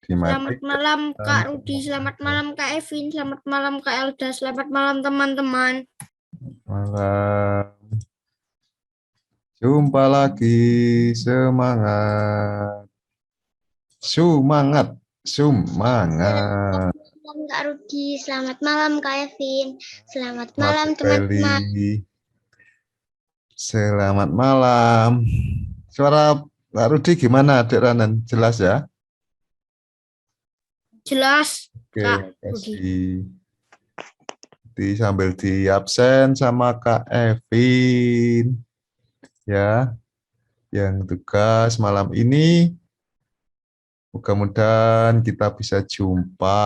Selamat malam Kak Rudi, Dimatikan. selamat malam Kak Evin, selamat malam Kak Elda, selamat malam teman-teman. Malam. Jumpa lagi. Semangat. Semangat. Semangat. Selamat malam Kak Rudi, selamat malam Kak Evin, selamat Mas malam teman-teman. Feli. Selamat malam. Suara Pak Rudi gimana, Adik Ranan? Jelas ya? Jelas Oke, Kak Rudi. makasih. Sambil di absen sama Kak Evin. Ya, yang tugas malam ini. Mudah-mudahan kita bisa jumpa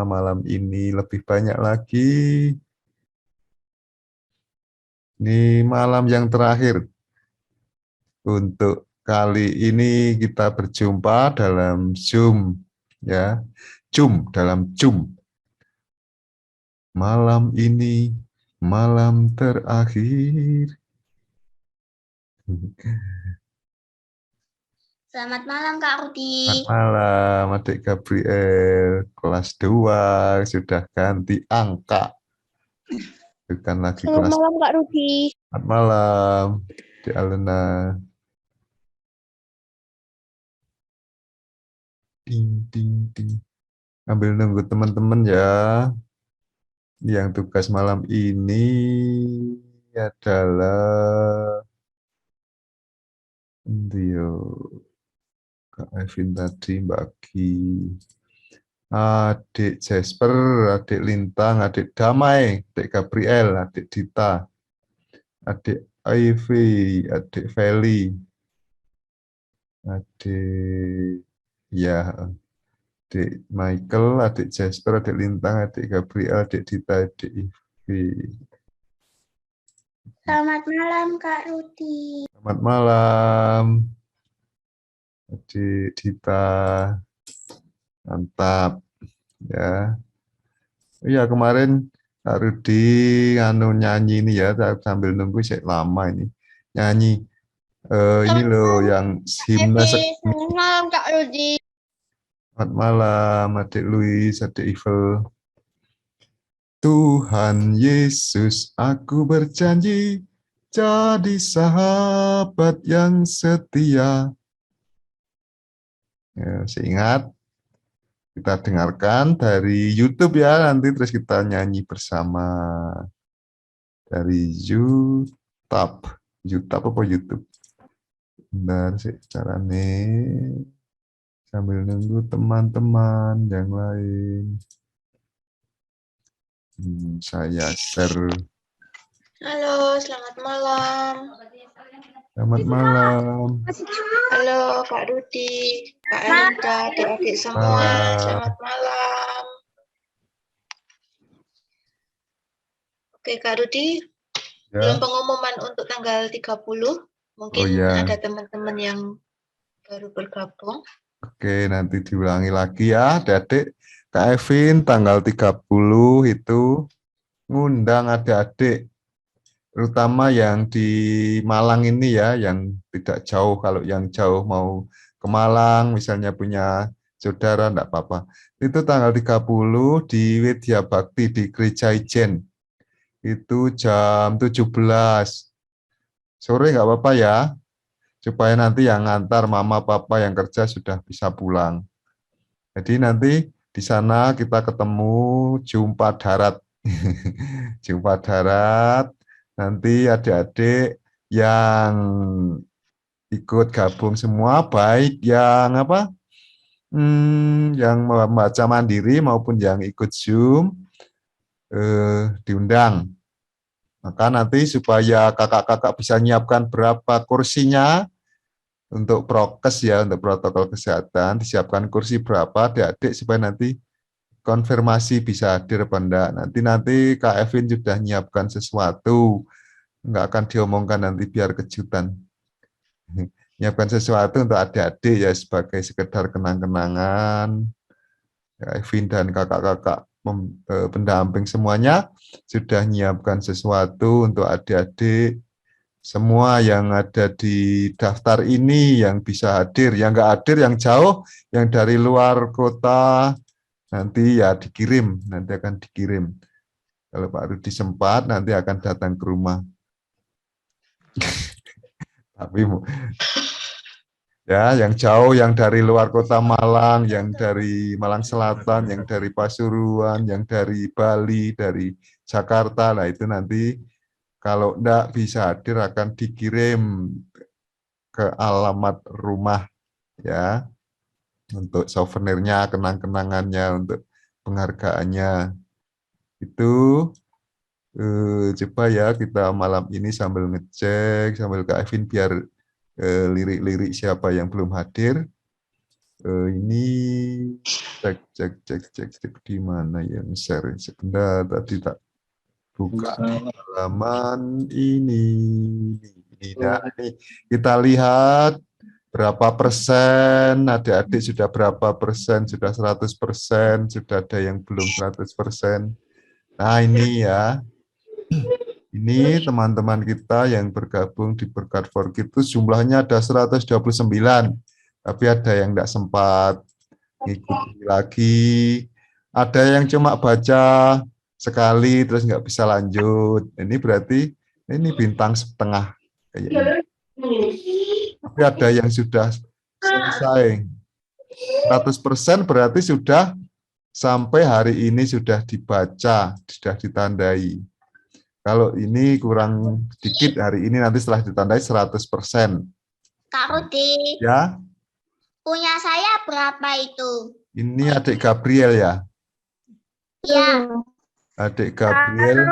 malam ini lebih banyak lagi. Ini malam yang terakhir. Untuk kali ini kita berjumpa dalam Zoom, ya. Zoom dalam Zoom. Malam ini malam terakhir. Selamat malam Kak Rudi. Selamat malam, Adik Gabriel. Kelas 2 sudah ganti angka. Bukan lagi Selamat kelas. malam Kak Rudi. Selamat malam, Adik Alena. Ding, ding, ding. Ambil nunggu teman-teman ya. Yang tugas malam ini adalah Dio, Kak Evin tadi, Mbak Gi, Adik Jasper, Adik Lintang, Adik Damai, Adik Gabriel, Adik Dita, Adik Ivy, Adik Feli, Adik ya, Adik Michael, Adik Jasper, Adik Lintang, Adik Gabriel, Adik Dita, Adik Ivy. Selamat malam Kak Rudi. Selamat malam, Adik Dita. Mantap ya. Iya kemarin Kak Rudi nyanyi ini ya, sambil nunggu saya lama ini nyanyi ini Selamat loh malam yang Kak himne. Evin, selamat malam Kak Rudi. Selamat malam Adik Louis, Adik Ivel. Tuhan Yesus, aku berjanji jadi sahabat yang setia. Ya, seingat kita dengarkan dari YouTube ya, nanti terus kita nyanyi bersama dari YouTube. YouTube apa YouTube? Bentar sih caranya sambil nunggu teman-teman yang lain. Saya share. Halo, selamat malam. Selamat malam. Halo Kak Rudi, Kak Elda, adik-adik semua, selamat malam. Oke Kak Rudi, belum Ya. pengumuman untuk tanggal 30, mungkin Oh ya. ada teman-teman yang baru bergabung. Oke, nanti diulangi lagi ya, adik-adik. Kak Evin tanggal 30 itu ngundang adik-adik, terutama yang di Malang ini ya, yang tidak jauh. Kalau yang jauh mau ke Malang, misalnya punya saudara, enggak apa-apa. Itu tanggal 30 di Widya Bakti di Gereja Ijen. Itu jam 17. Sore enggak apa-apa ya, supaya nanti yang ngantar mama papa yang kerja sudah bisa pulang. Jadi nanti di sana kita ketemu jumpa darat. Jumpa darat, nanti adik-adik yang ikut gabung semua, baik yang apa, yang membaca mandiri maupun yang ikut Zoom, diundang. Maka nanti supaya kakak-kakak bisa nyiapkan berapa kursinya untuk prokes ya, untuk protokol kesehatan, disiapkan kursi berapa adik-adik supaya nanti konfirmasi bisa hadir apa enggak. Nanti Kak Evin sudah nyiapkan sesuatu, enggak akan diomongkan nanti biar kejutan. Nyiapkan sesuatu untuk adik-adik ya sebagai sekedar kenang-kenangan. Kak Evin dan kakak-kakak pendamping semuanya sudah nyiapkan sesuatu untuk adik-adik Semua yang ada di daftar ini yang bisa hadir, yang nggak hadir, yang jauh, yang dari luar kota, nanti ya dikirim, nanti akan dikirim. Kalau Pak Rudi sempat, nanti akan datang ke rumah. Tapi ya, yang jauh, yang dari luar kota Malang, yang dari Malang Selatan, yang dari Pasuruan, yang dari Bali, dari Jakarta, nah itu nanti kalau enggak bisa hadir akan dikirim ke alamat rumah ya, untuk souvenirnya, kenang-kenangannya, untuk penghargaannya. Itu coba ya kita malam ini sambil ngecek, sambil Kak Evin biar lirik-lirik siapa yang belum hadir. Ini cek di mana yang share sebentar, tadi tak buka halaman ini. Nah, ini kita lihat berapa persen, adik-adik sudah berapa persen, sudah 100%, sudah ada yang belum 100%. Nah ini ya, ini teman-teman kita yang bergabung di Berkat for Kids itu jumlahnya ada 129, tapi ada yang tidak sempat ngikuti lagi, ada yang cuma baca sekali terus nggak bisa lanjut. Ini berarti ini bintang setengah kayaknya. Tapi ada yang sudah selesai 100% berarti sudah sampai hari ini sudah dibaca, sudah ditandai. Kalau ini kurang sedikit, hari ini nanti setelah ditandai 100%. Kak Rudi, Ya, punya saya berapa itu? ini adik Gabriel ya. Ya. Adik Gabriel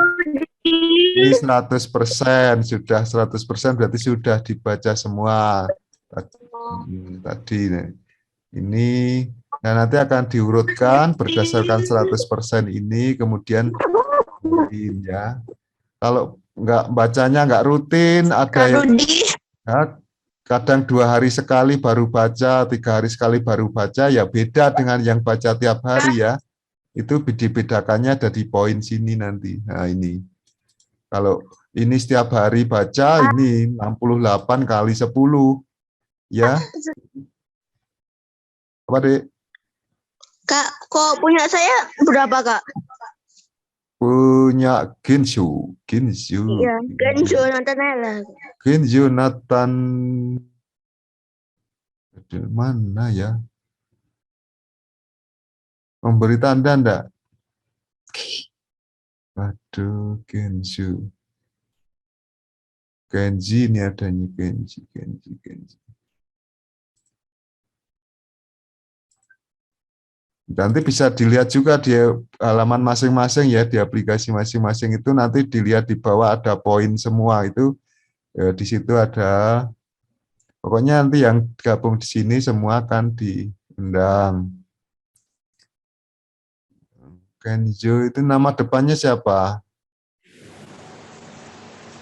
ini 100%, sudah 100% berarti sudah dibaca semua. Tadi ini, nah nanti akan diurutkan berdasarkan 100% ini, kemudian ya. Kalau nggak bacanya nggak rutin, ada yang ya, kadang 2 hari sekali baru baca, 3 hari sekali baru baca, ya beda dengan yang baca tiap hari ya. Itu dibedakannya ada di poin sini nanti. Nah ini, kalau ini setiap hari baca, ini 68 kali 10. Ya. Apa, Dek? Kak, kok punya saya berapa, Kak? Punya Genshu. Iya, Genjo Natanella. Genjo Nathan. Mana ya? Memberi tanda enggak? Aduh, Genshu. Genji ini adanya, Genji. Nanti bisa dilihat juga di halaman masing-masing ya, di aplikasi masing-masing itu nanti dilihat di bawah ada poin semua itu, di situ ada, pokoknya nanti yang gabung di sini semua akan diundang. Kenzo itu nama depannya siapa?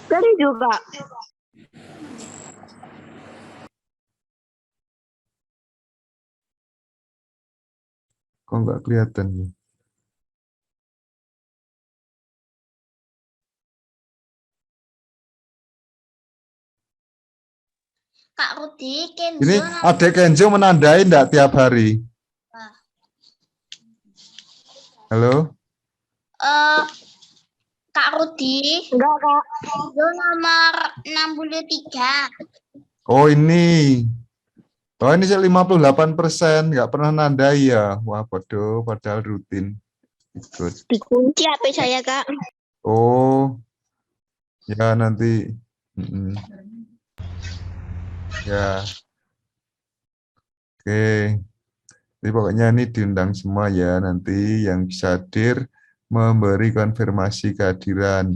Dari juga. Kok nggak kelihatan ya? Kak Rudi, Kenzo. Ini adik Kenzo menandai enggak tiap hari? Halo? Kak Rudi. Enggak, Kak. Kenzo nomor 63. Oh ini. Oh ini 58%, nggak pernah nandai ya. Wah bodoh, padahal rutin ikut. Dikunci HP saya, Kak. Oh, ya nanti. Ya. Oke. Jadi pokoknya ini diundang semua ya, nanti yang bisa hadir memberi konfirmasi kehadiran.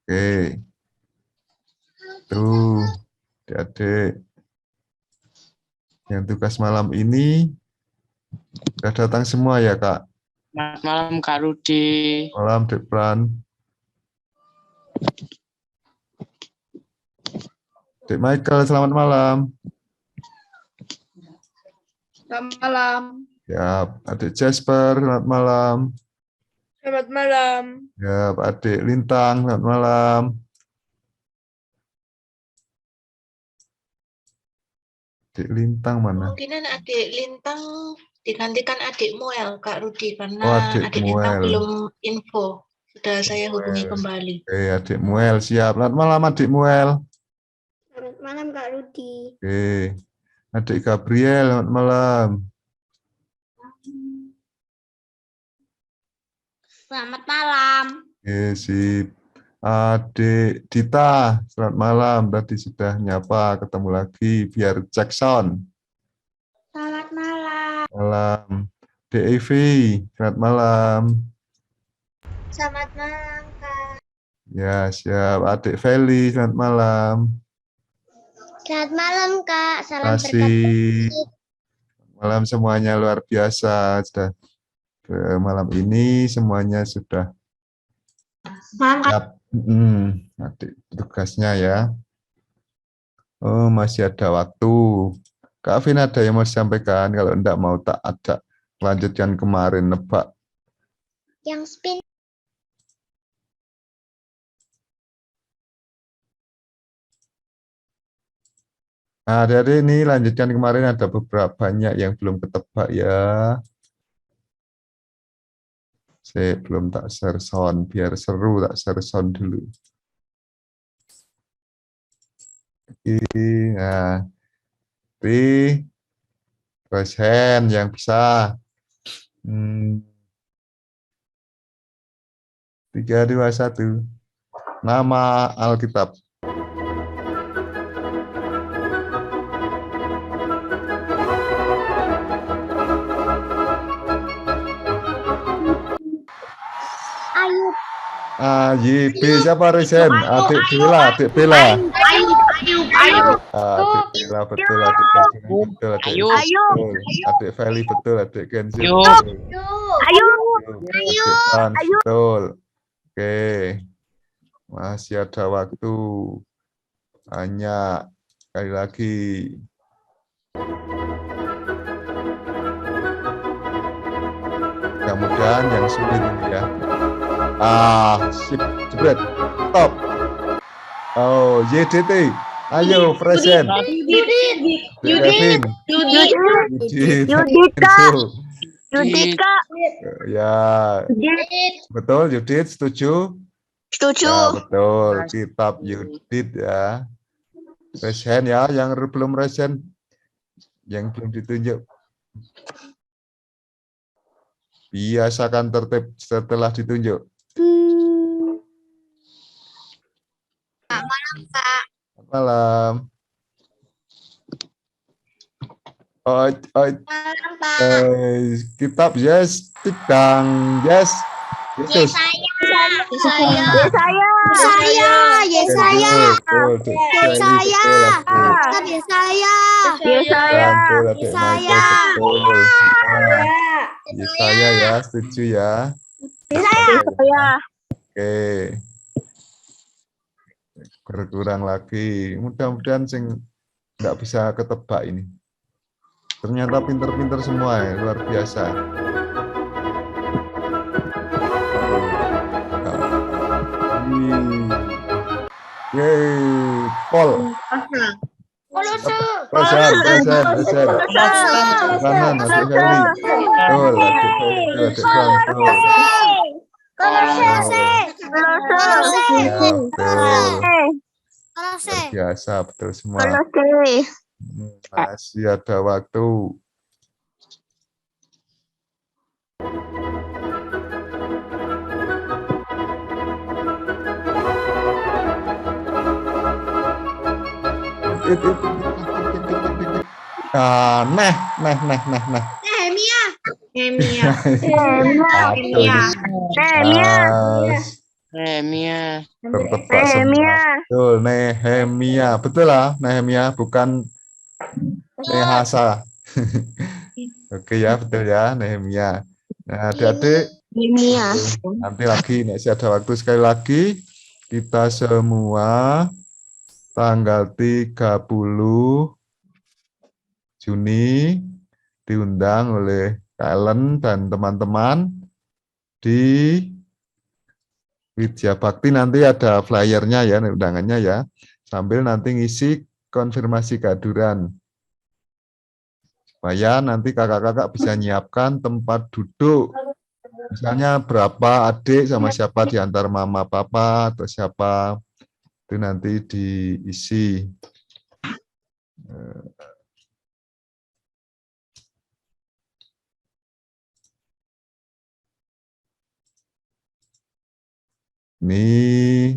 Oke. Tuh, adik-adik. Yang tugas malam ini sudah datang semua ya, Kak? Selamat malam, Kak Rudi. Malam, Dek Pran. Dek Michael, selamat malam. Selamat malam. Ya, Adik Jasper, selamat malam. Selamat malam. Ya, Pak Adik Lintang, selamat malam. Adik Lintang mana? Kemungkinan adik Lintang digantikan adik Muel, Kak Rudi, karena Oh, adik adik Lintang Muel. belum info. Sudah saya hubungi Muel. kembali. Oke, adik Muel siap. Selamat malam adik Muel. Selamat malam Kak Rudi. Oke, adik Gabriel, selamat malam. Selamat malam. Oke, sip. Adik Dita, selamat malam. Tadi sudah nyapa, ketemu lagi. Biar cek sound. Selamat malam. Malam. Adik Evi, selamat malam. Selamat malam Kak. Ya, siap. Adik Feli, selamat malam. Selamat malam Kak. Terima kasih. Malam semuanya luar biasa. Sudah malam ini semuanya sudah siap. Adik tugasnya ya. Oh, masih ada waktu. Kak Vin ada yang mau disampaikan? Kalau enggak mau tak ada. Lanjutkan kemarin nebak. Yang spin. Nah, dari ini lanjutkan kemarin ada beberapa banyak yang belum ketebak ya. Saya belum tak share sound, biar seru tak share sound dulu. Oke, nah. Raise hand yang bisa. 3, 2, 1. Nama Alkitab. Ayub. YB siapa Resen? Adik Bella, adik Bella. Ayub. Adik Bella betul, adik Kenzi betul, adik Ayo. betul, adik Feli betul, adik Kenzi Ayo. betul, Ayub. adik Hans betul. Oke, masih ada waktu banyak. Sekali lagi. Mudah-mudahan yang sulit ini ya. Sip, jebret, stop. Oh, YDT. Ayo, present. Kevin. Yudika. Kenzo. Yudika. Ya, betul, Yudit, setuju? Setuju. Ya, betul, kitab Yudit ya. Resen ya, yang belum resen, yang belum ditunjuk. Biasakan tertib setelah ditunjuk. Selamat malam. Malam Pak. Kitab yes, tikang yes. Yesus. Yesaya. Yesaya ya, setuju ya. Oke. Berkurang lagi. Mudah-mudahan sing nggak bisa ketebak ini. Ternyata pinter-pinter semua ya, luar biasa. Yeay, Pol. Present. Kanan, adik Feli. Betul, adik Feli. Adik Bang, betul. Luar biasa, betul semua. Masih ada waktu. Nah. Nehemia. Tertebak semua. Betul, Nehemia. Betul lah, Nehemia, bukan Nehasa. Oke ya, betul ya, Nehemia. Nah, adik-adik, nanti lagi, masih ada waktu sekali lagi. Kita semua tanggal 30 Juni diundang oleh Kak Ellen dan teman-teman di Widya Bakti nanti ada flyernya ya, undangannya ya. Sambil nanti ngisi konfirmasi kehadiran. Supaya nanti kakak-kakak bisa nyiapkan tempat duduk. Misalnya berapa adik sama siapa di antar mama papa atau siapa, itu nanti diisi. Ini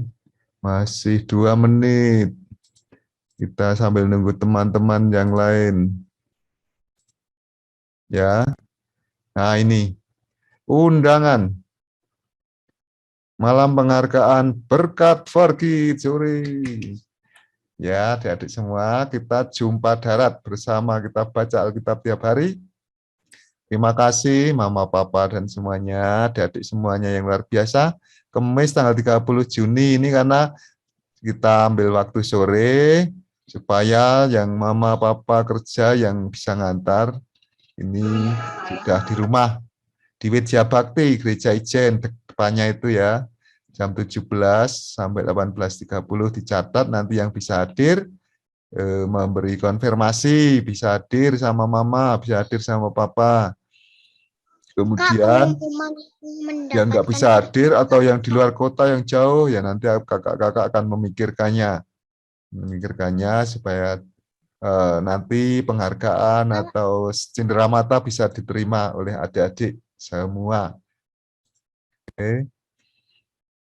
masih 2 menit. Kita sambil nunggu teman-teman yang lain. Ya. Nah, ini undangan malam penghargaan berkat for Kids. Ya, adik-adik semua, kita jumpa darat bersama, kita baca Alkitab tiap hari. Terima kasih Mama, Papa, dan semuanya, adik-adik semuanya yang luar biasa. Kamis tanggal 30 Juni ini karena kita ambil waktu sore, supaya yang Mama, Papa kerja yang bisa ngantar, ini sudah di rumah. Di Widya Bakti, Gereja Ijen, depannya itu ya, jam 17 sampai 18.30 dicatat, nanti yang bisa hadir, memberi konfirmasi, bisa hadir sama Mama, bisa hadir sama Papa. Kemudian yang nggak bisa hadir atau yang di luar kota yang jauh, ya nanti kakak-kakak akan memikirkannya supaya nanti penghargaan atau cenderamata bisa diterima oleh adik-adik semua. Oke.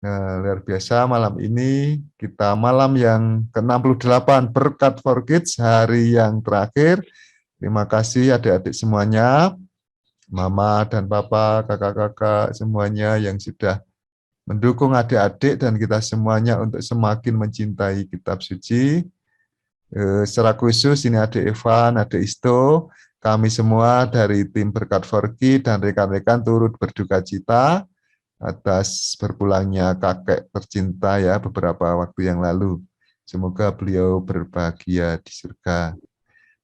Nah, luar biasa malam ini kita malam yang ke-68 berkat for Kids, hari yang terakhir. Terima kasih adik-adik semuanya, Mama dan Papa, kakak-kakak semuanya yang sudah mendukung adik-adik dan kita semuanya untuk semakin mencintai kitab suci. Secara khusus ini adik Evan, adik Isto, kami semua dari tim Berkat for Kids dan rekan-rekan turut berduka cita atas berpulangnya kakek tercinta ya beberapa waktu yang lalu. Semoga beliau berbahagia di surga.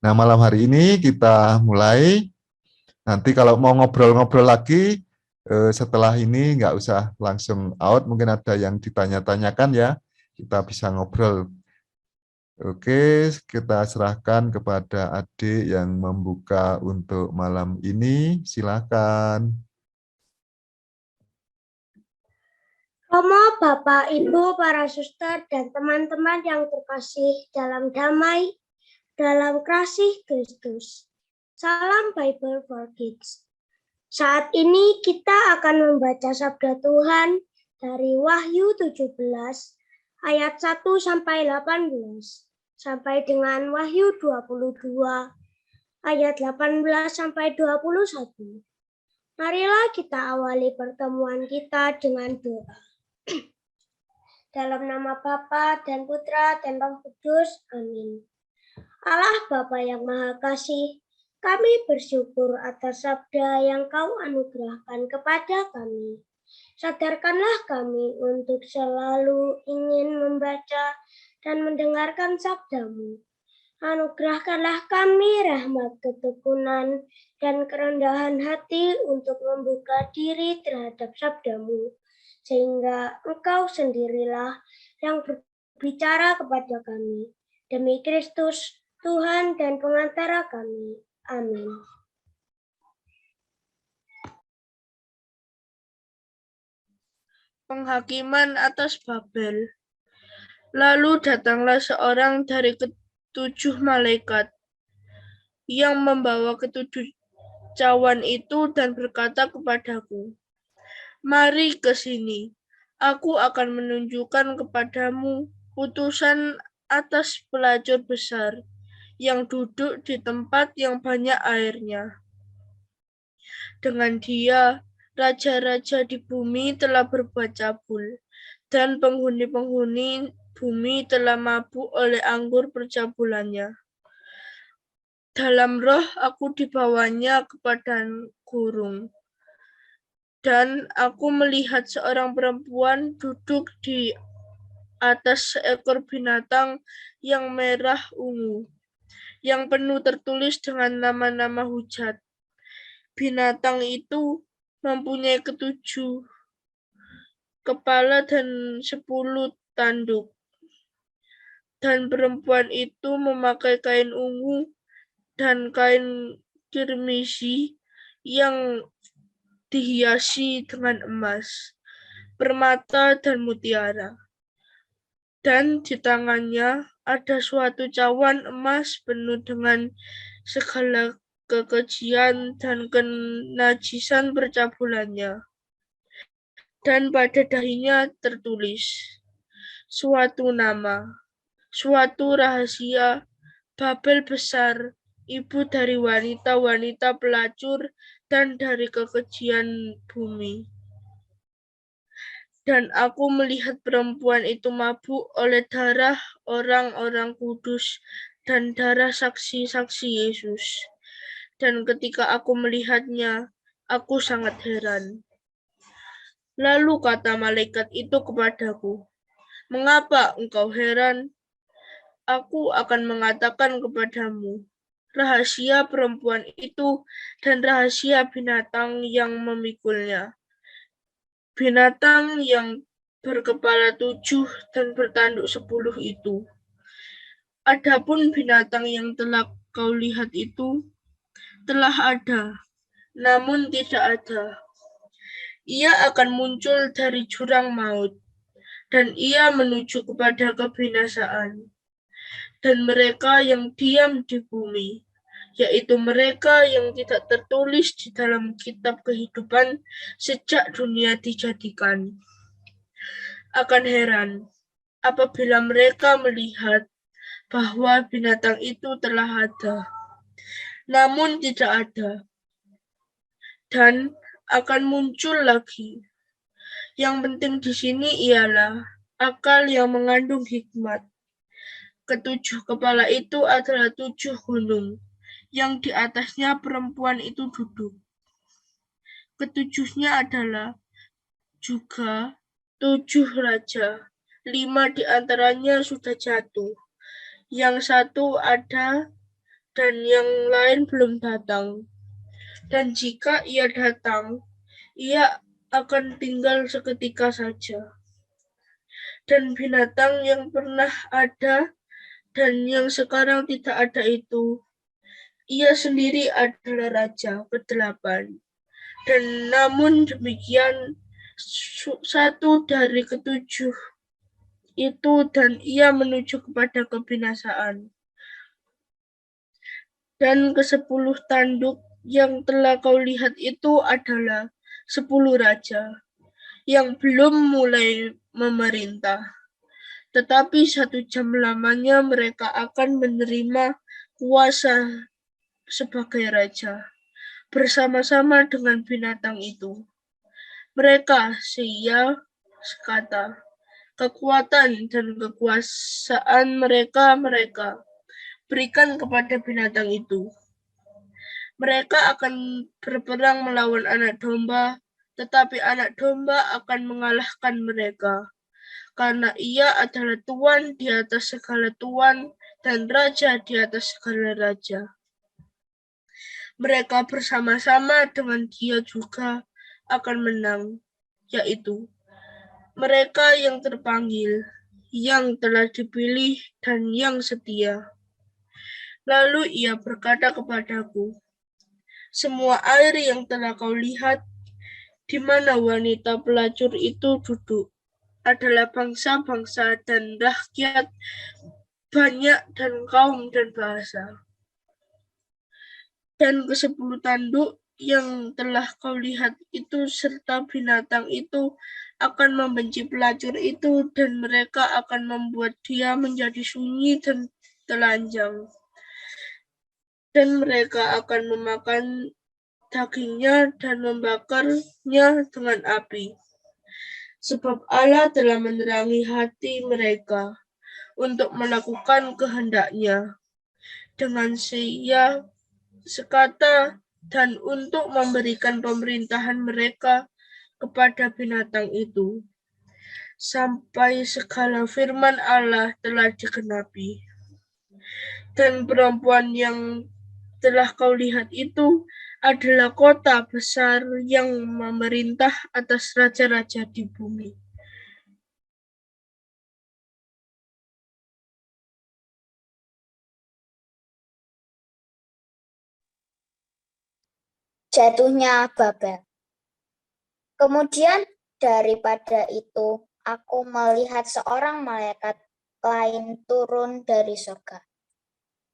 Nah, malam hari ini kita mulai. Nanti kalau mau ngobrol-ngobrol lagi setelah ini nggak usah langsung out, mungkin ada yang ditanya-tanyakan ya, kita bisa ngobrol. Oke, kita serahkan kepada adik yang membuka untuk malam ini. Silakan. Romo, Bapak, Ibu, para suster, dan teman-teman yang terkasih dalam damai, dalam kasih Kristus. Salam Bible for Kids. Saat ini kita akan membaca sabda Tuhan dari Wahyu 17 ayat 1 sampai 18 sampai dengan Wahyu 22 ayat 18 sampai 21. Marilah kita awali pertemuan kita dengan doa. Dalam nama Bapa dan Putra dan Roh Kudus. Amin. Allah Bapa yang Maha Kasih, kami bersyukur atas sabda yang Kau anugerahkan kepada kami. Sadarkanlah kami untuk selalu ingin membaca dan mendengarkan sabda-Mu. Anugerahkanlah kami rahmat ketekunan dan kerendahan hati untuk membuka diri terhadap sabda-Mu, sehingga Engkau sendirilah yang berbicara kepada kami. Demi Kristus, Tuhan dan pengantara kami. Amin. Penghakiman atas Babel. Lalu datanglah seorang dari ketujuh malaikat yang membawa ketujuh cawan itu dan berkata kepadaku, "Mari ke sini, aku akan menunjukkan kepadamu putusan atas pelacur besar yang duduk di tempat yang banyak airnya. Dengan dia, raja-raja di bumi telah berbuat cabul, dan penghuni-penghuni bumi telah mabuk oleh anggur percabulannya. Dalam roh aku dibawanya ke padang gurun, dan aku melihat seorang perempuan duduk di atas seekor binatang yang merah ungu, yang penuh tertulis dengan nama-nama hujat. Binatang itu mempunyai 7 kepala dan 10 tanduk. Dan perempuan itu memakai kain ungu dan kain kirmisi yang dihiasi dengan emas, permata, dan mutiara. Dan di tangannya ada suatu cawan emas penuh dengan segala kekejian dan kenajisan percabulannya. Dan pada dahinya tertulis suatu nama, suatu rahasia, Babel besar, ibu dari wanita-wanita pelacur dan dari kekejian bumi. Dan aku melihat perempuan itu mabuk oleh darah orang-orang kudus dan darah saksi-saksi Yesus. Dan ketika aku melihatnya, aku sangat heran. Lalu kata malaikat itu kepadaku, "Mengapa engkau heran? Aku akan mengatakan kepadamu rahasia perempuan itu dan rahasia binatang yang memikulnya. Binatang yang berkepala 7 dan bertanduk 10 itu. Adapun binatang yang telah kau lihat itu telah ada, namun tidak ada. Ia akan muncul dari jurang maut, dan ia menuju kepada kebinasaan. Dan mereka yang diam di bumi, yaitu mereka yang tidak tertulis di dalam kitab kehidupan sejak dunia dijadikan, akan heran apabila mereka melihat bahwa binatang itu telah ada, namun tidak ada, dan akan muncul lagi. Yang penting di sini ialah akal yang mengandung hikmat. 7 kepala itu adalah 7 gunung, yang di atasnya perempuan itu duduk. Ketujuhnya adalah juga 7 raja, 5 di antaranya sudah jatuh. Yang satu ada dan yang lain belum datang. Dan jika ia datang, ia akan tinggal seketika saja. Dan binatang yang pernah ada dan yang sekarang tidak ada itu, ia sendiri adalah raja ke-8. Dan namun demikian, satu dari 7 itu dan ia menuju kepada kebinasaan. Dan ke-10 tanduk yang telah kau lihat itu adalah 10 raja yang belum mulai memerintah. Tetapi 1 jam lamanya mereka akan menerima kuasa sebagai raja bersama-sama dengan binatang itu. Mereka sekata, kekuatan dan kekuasaan mereka berikan kepada binatang itu. Mereka akan berperang melawan anak domba, tetapi anak domba akan mengalahkan mereka, karena ia adalah Tuan di atas segala tuan dan Raja di atas segala raja. Mereka bersama-sama dengan dia juga akan menang, yaitu mereka yang terpanggil, yang telah dipilih, dan yang setia. Lalu ia berkata kepadaku, semua air yang telah kau lihat, di mana wanita pelacur itu duduk, adalah bangsa-bangsa dan rakyat banyak dan kaum dan bahasa. Dan ke-10 tanduk yang telah kau lihat itu serta binatang itu akan membenci pelacur itu, dan mereka akan membuat dia menjadi sunyi dan telanjang. Dan mereka akan memakan dagingnya dan membakarnya dengan api. Sebab Allah telah menerangi hati mereka untuk melakukan kehendaknya dengan sekata dan untuk memberikan pemerintahan mereka kepada binatang itu, sampai segala firman Allah telah digenapi. Dan perempuan yang telah kau lihat itu adalah kota besar yang memerintah atas raja-raja di bumi. Jatuhnya Babel. Kemudian daripada itu, aku melihat seorang malaikat lain turun dari surga.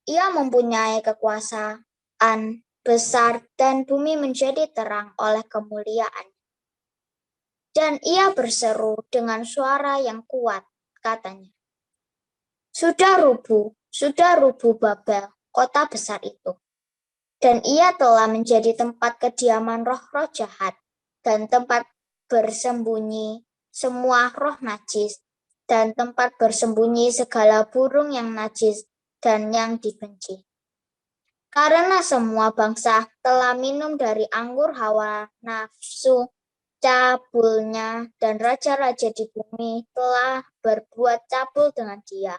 Ia mempunyai kekuasaan besar dan bumi menjadi terang oleh kemuliaan. Dan ia berseru dengan suara yang kuat, katanya, sudah rubuh Babel, kota besar itu. Dan ia telah menjadi tempat kediaman roh-roh jahat dan tempat bersembunyi semua roh najis dan tempat bersembunyi segala burung yang najis dan yang dibenci. Karena semua bangsa telah minum dari anggur hawa nafsu cabulnya dan raja-raja di bumi telah berbuat cabul dengan dia.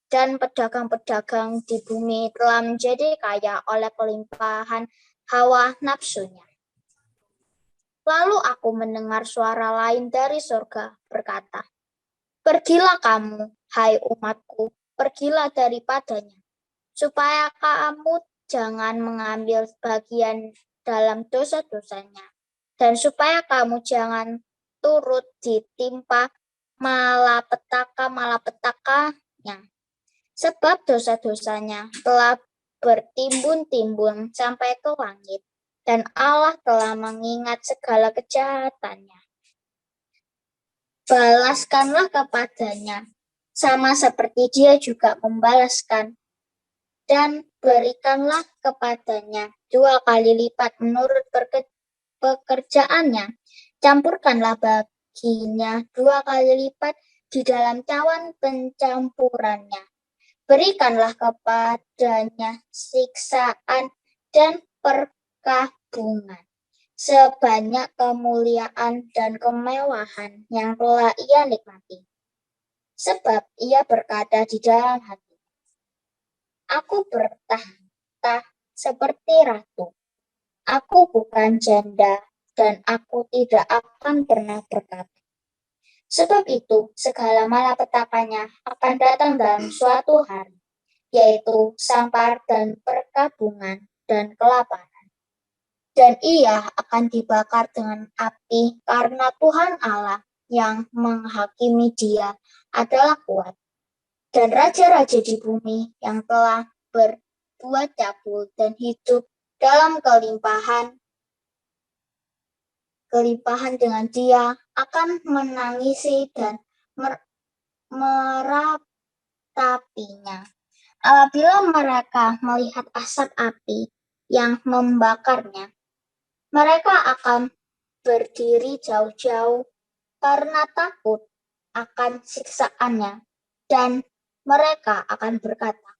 Dan pedagang-pedagang di bumi telah menjadi kaya oleh kelimpahan hawa nafsunya. Lalu aku mendengar suara lain dari surga berkata, pergilah kamu, hai umatku, pergilah daripadanya, supaya kamu jangan mengambil bagian dalam dosa-dosanya, dan supaya kamu jangan turut ditimpa malapetaka-malapetakanya. Sebab dosa-dosanya telah bertimbun-timbun sampai ke langit, dan Allah telah mengingat segala kejahatannya. Balaskanlah kepadanya, sama seperti dia juga membalaskan, dan berikanlah kepadanya 2 kali lipat menurut pekerjaannya. Campurkanlah baginya 2 kali lipat di dalam cawan pencampurannya. Berikanlah kepadanya siksaan dan perkabungan, sebanyak kemuliaan dan kemewahan yang telah ia nikmati. Sebab ia berkata di dalam hati, aku bertahta seperti ratu. Aku bukan janda dan aku tidak akan pernah berkata. Sebab itu, segala malapetakanya akan datang dalam suatu hari, yaitu sampar dan perkabungan dan kelaparan. Dan ia akan dibakar dengan api karena Tuhan Allah yang menghakimi dia adalah kuat. Dan raja-raja di bumi yang telah berbuat cabul dan hidup dalam kelimpahan dengan dia akan menangisi dan meratapinya. Apabila mereka melihat asap api yang membakarnya, mereka akan berdiri jauh-jauh karena takut akan siksaannya, dan mereka akan berkata,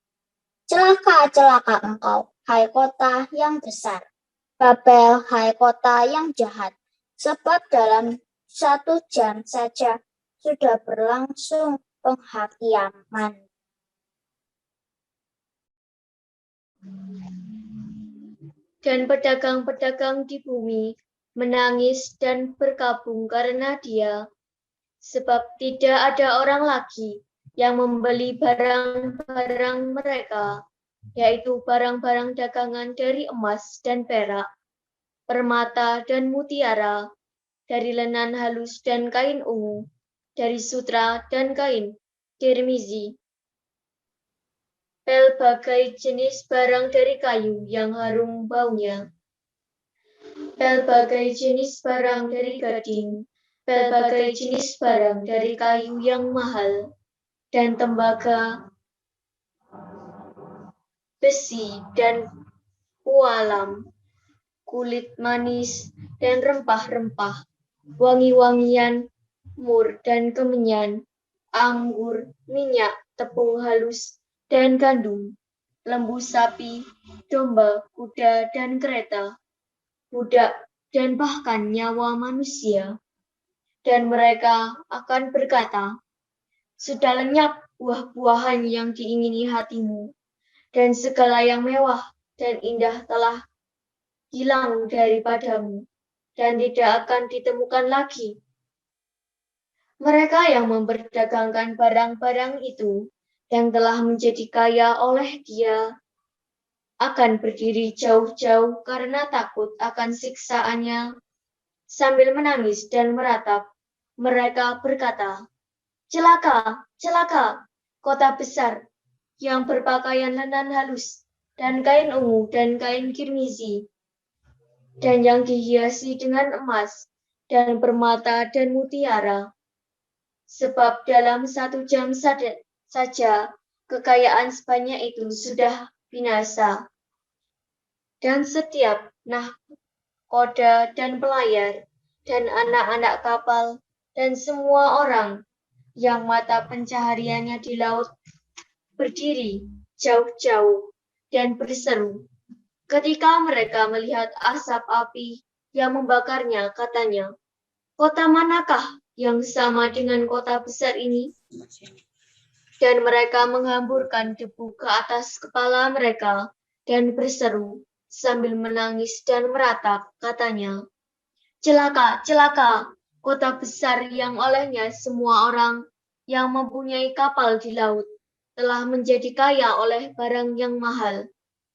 celaka, celaka engkau, hai kota yang besar, Babel, hai kota yang jahat. Sebab dalam 1 jam saja sudah berlangsung penghakiman. Dan pedagang-pedagang di bumi menangis dan berkabung karena dia, sebab tidak ada orang lagi yang membeli barang-barang mereka, yaitu barang-barang dagangan dari emas dan perak, permata dan mutiara, dari lenan halus dan kain ungu, dari sutra dan kain kirmizi, pelbagai jenis barang dari kayu yang harum baunya, pelbagai jenis barang dari gading, pelbagai jenis barang dari kayu yang mahal, dan tembaga, besi dan pualam, kulit manis dan rempah-rempah, wangi-wangian, mur dan kemenyan, anggur, minyak, tepung halus, dan gandum, lembu sapi, domba, kuda, dan kereta, budak, dan bahkan nyawa manusia. Dan mereka akan berkata, sudah lenyap buah-buahan yang diingini hatimu, dan segala yang mewah dan indah telah hilang daripadamu dan tidak akan ditemukan lagi. Mereka yang memperdagangkan barang-barang itu yang telah menjadi kaya oleh dia akan berdiri jauh-jauh karena takut akan siksaannya. Sambil menangis dan meratap, mereka berkata, "Celaka, celaka, kota besar yang berpakaian lenan halus dan kain ungu dan kain kirmizi, dan yang dihiasi dengan emas dan permata dan mutiara. Sebab dalam 1 jam saja kekayaan sebanyak itu sudah binasa. Dan setiap nahkoda dan pelayar dan anak-anak kapal dan semua orang yang mata pencahariannya di laut berdiri jauh-jauh dan berseru. Ketika mereka melihat asap api yang membakarnya, katanya, 'Kota manakah yang sama dengan kota besar ini?' Dan mereka menghamburkan debu ke atas kepala mereka dan berseru sambil menangis dan meratap, katanya, 'Celaka, celaka, kota besar yang olehnya semua orang yang mempunyai kapal di laut telah menjadi kaya oleh barang yang mahal.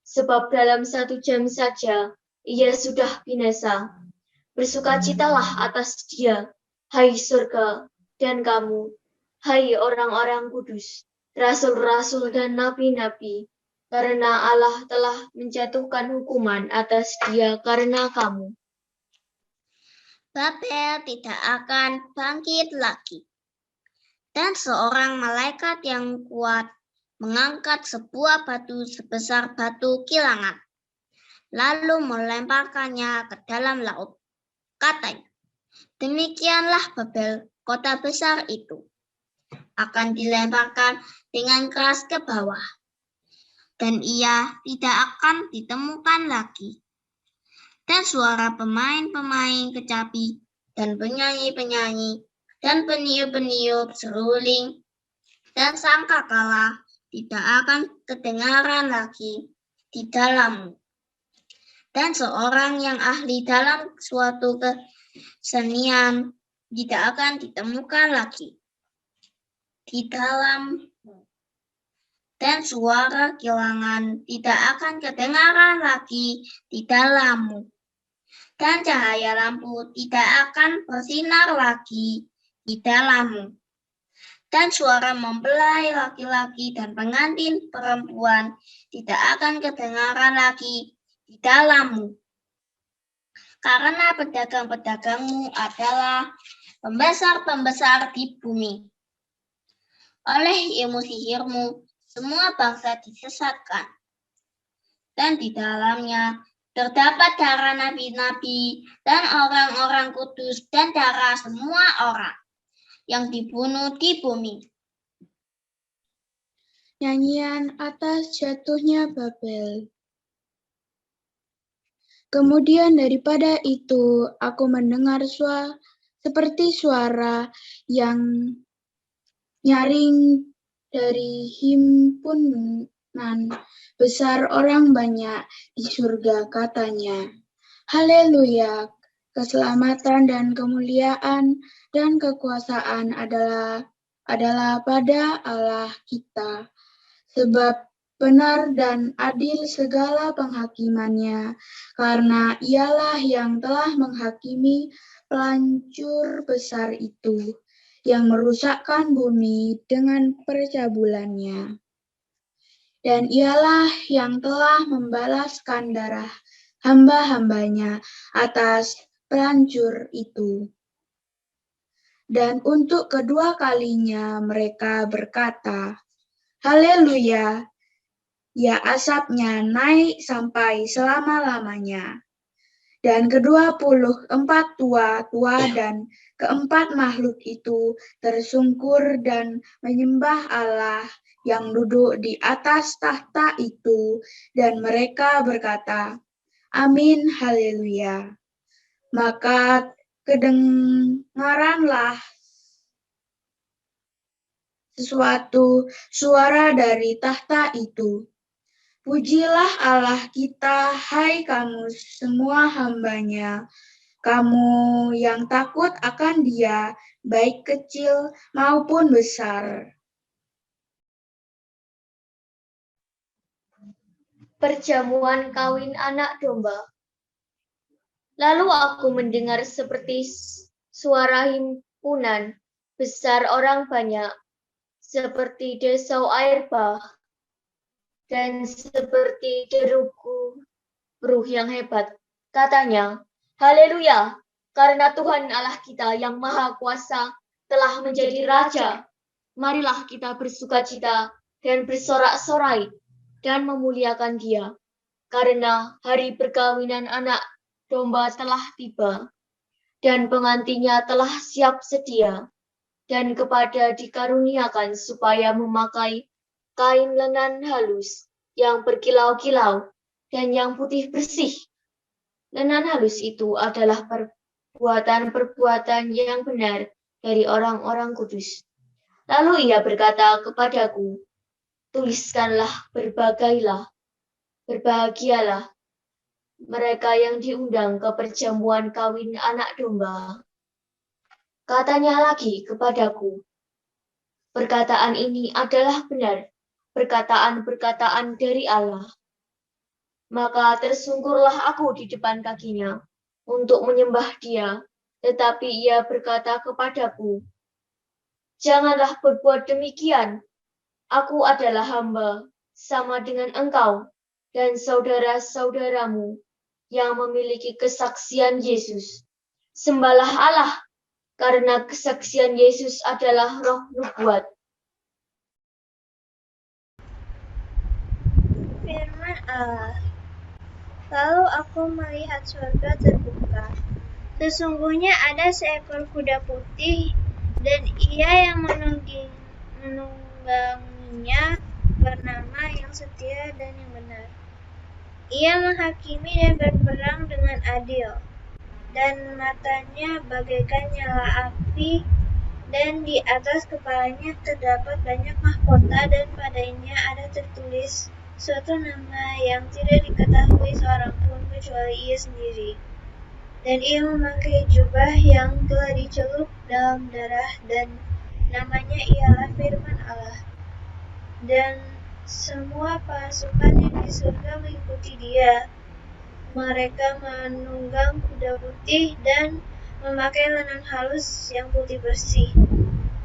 Sebab dalam 1 jam saja ia sudah binasa. Bersukacitalah atas dia, hai surga, dan kamu, hai orang-orang kudus, rasul-rasul dan nabi-nabi, karena Allah telah menjatuhkan hukuman atas dia karena kamu.'" Babel tidak akan bangkit lagi. Dan seorang malaikat yang kuat mengangkat sebuah batu sebesar batu kilangan, lalu melemparkannya ke dalam laut. Katanya, "Demikianlah Babel, kota besar itu, akan dilemparkan dengan keras ke bawah, dan ia tidak akan ditemukan lagi." Dan suara pemain-pemain kecapi dan penyanyi-penyanyi dan peniup-peniup seruling dan sangkakala tidak akan kedengaran lagi di dalammu. Dan seorang yang ahli dalam suatu kesenian tidak akan ditemukan lagi di dalammu. Dan suara kilangan tidak akan kedengaran lagi di dalammu. Dan cahaya lampu tidak akan bersinar lagi di dalammu. Dan suara mempelai laki-laki dan pengantin perempuan tidak akan kedengaran lagi di dalammu. Karena pedagang-pedagangmu adalah pembesar-pembesar di bumi. Oleh ilmu sihirmu, semua bangsa disesatkan. Dan di dalamnya terdapat darah nabi-nabi dan orang-orang kudus dan darah semua orang yang dibunuh di bumi. Nyanyian atas jatuhnya Babel. Kemudian daripada itu, aku mendengar seperti suara yang nyaring dari himpunan besar orang banyak di surga, katanya, "Haleluya, keselamatan dan kemuliaan dan kekuasaan adalah pada Allah kita, sebab benar dan adil segala penghakimannya, karena ialah yang telah menghakimi pelancur besar itu, yang merusakkan bumi dengan percabulannya. Dan ialah yang telah membalaskan darah hamba-hambanya atas pelancur itu. Dan untuk kedua kalinya mereka berkata, Haleluya, ya asapnya naik sampai selama-lamanya. Dan ke-24 tua dan keempat makhluk itu tersungkur dan menyembah Allah yang duduk di atas tahta itu, dan mereka berkata, Amin, haleluya. Maka kedengaranlah sesuatu suara dari tahta itu, Pujilah Allah kita, hai kamu semua hamba-Nya, kamu yang takut akan Dia, baik kecil maupun besar. Perjamuan kawin anak domba. Lalu aku mendengar seperti suara himpunan besar orang banyak, seperti desau air bah, dan seperti deru ruh yang hebat. Katanya, haleluya, karena Tuhan Allah kita yang maha kuasa telah menjadi Raja. Marilah kita bersukacita dan bersorak-sorai dan memuliakan Dia, karena hari perkawinan anak domba telah tiba, dan pengantinnya telah siap sedia, dan kepada dikaruniakan supaya memakai kain lenan halus yang berkilau-kilau dan yang putih bersih. Lenan halus itu adalah perbuatan-perbuatan yang benar dari orang-orang kudus. Lalu ia berkata kepadaku, tuliskanlah, berbahagialah mereka yang diundang ke perjamuan kawin anak domba. Katanya lagi kepadaku, perkataan ini adalah benar, perkataan-perkataan dari Allah. Maka tersungkurlah aku di depan kakinya untuk menyembah Dia, tetapi ia berkata kepadaku, janganlah berbuat demikian. Aku adalah hamba sama dengan engkau dan saudara-saudaramu yang memiliki kesaksian Yesus. Sembahlah Allah, karena kesaksian Yesus adalah roh nubuat. Firman Allah. Lalu aku melihat surga terbuka. Sesungguhnya ada seekor kuda putih, dan ia yang menungganginya bernama yang setia dan yang benar. Ia menghakimi dan berperang dengan adil, dan matanya bagaikan nyala api, dan di atas kepalanya terdapat banyak mahkota, dan padanya ada tertulis suatu nama yang tidak diketahui seorang pun kecuali ia sendiri. Dan ia memakai jubah yang telah dicelup dalam darah, dan namanya ialah Firman Allah. Dan semua pasukan yang di surga mengikuti dia. Mereka menunggang kuda putih dan memakai lenan halus yang putih bersih.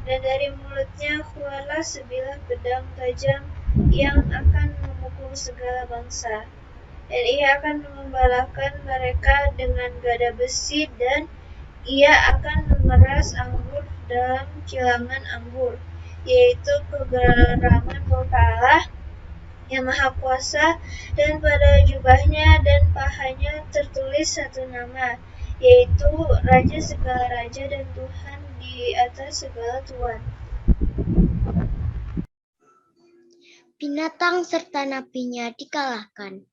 Dan dari mulutnya keluarlah sebilah pedang tajam yang akan memukul segala bangsa. Dan ia akan mengembalakan mereka dengan gada besi, dan ia akan memeras anggur dalam kilangan anggur, yaitu kegeraman murka Allah yang maha kuasa. Dan pada jubahnya dan pahanya tertulis satu nama, yaitu Raja segala raja dan Tuhan di atas segala Tuhan. Binatang serta nabinya dikalahkan.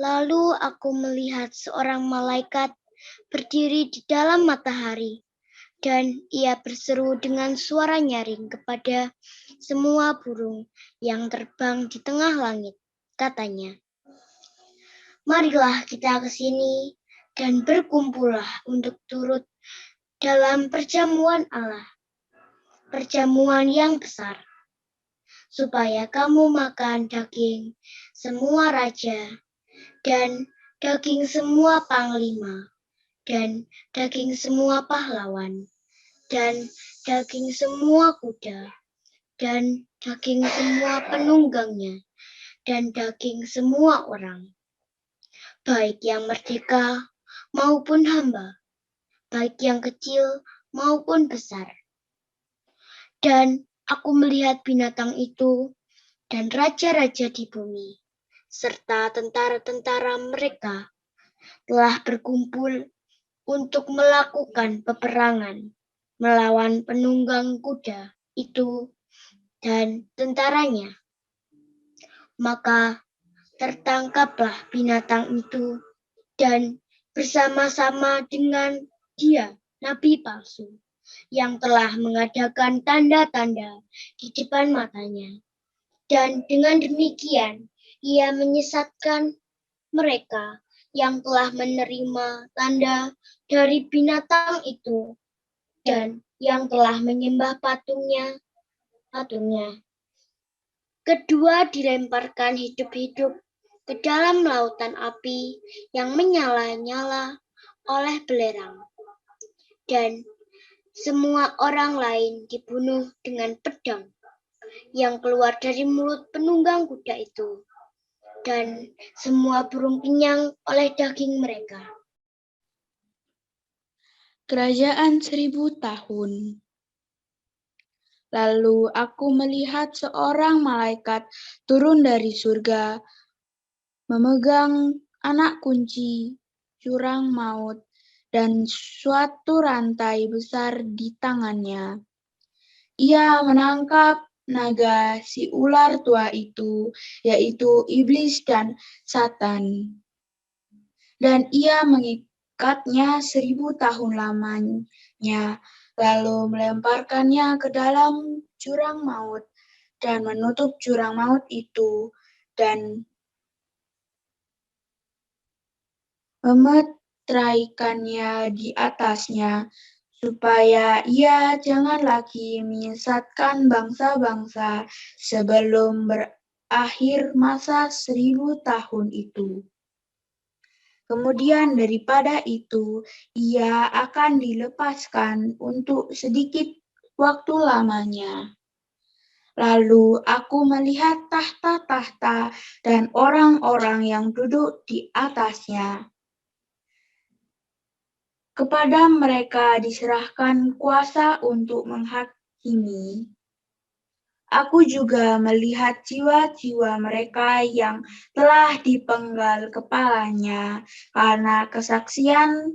Lalu aku melihat seorang malaikat berdiri di dalam matahari, dan ia berseru dengan suara nyaring kepada semua burung yang terbang di tengah langit. Katanya, marilah kita ke sini dan berkumpullah untuk turut dalam perjamuan Allah, perjamuan yang besar, supaya kamu makan daging semua raja, dan daging semua panglima, dan daging semua pahlawan, dan daging semua kuda, dan daging semua penunggangnya, dan daging semua orang, baik yang merdeka maupun hamba, baik yang kecil maupun besar. Dan aku melihat binatang itu dan raja-raja di bumi, serta tentara-tentara mereka telah berkumpul untuk melakukan peperangan melawan penunggang kuda itu dan tentaranya. Maka tertangkaplah binatang itu, dan bersama-sama dengan dia nabi palsu yang telah mengadakan tanda-tanda di depan matanya, Dan dengan demikian, ia menyesatkan mereka yang telah menerima tanda dari binatang itu dan yang telah menyembah patungnya. Kedua dilemparkan hidup-hidup ke dalam lautan api yang menyala-nyala oleh belerang. Dan semua orang lain dibunuh dengan pedang yang keluar dari mulut penunggang kuda itu, dan semua burung kenyang oleh daging mereka. Kerajaan 1000 tahun. Lalu aku melihat seorang malaikat turun dari surga, memegang anak kunci jurang maut dan suatu rantai besar di tangannya. Ia menangkap naga si ular tua itu, yaitu iblis dan Satan. Dan ia mengikatnya 1000 tahun lamanya, lalu melemparkannya ke dalam jurang maut dan menutup jurang maut itu dan memeteraikannya di atasnya, supaya ia jangan lagi menyesatkan bangsa-bangsa sebelum berakhir masa 1000 tahun itu. Kemudian daripada itu, ia akan dilepaskan untuk sedikit waktu lamanya. Lalu aku melihat tahta-tahta dan orang-orang yang duduk di atasnya. Kepada mereka diserahkan kuasa untuk menghakimi. Aku juga melihat jiwa-jiwa mereka yang telah dipenggal kepalanya karena kesaksian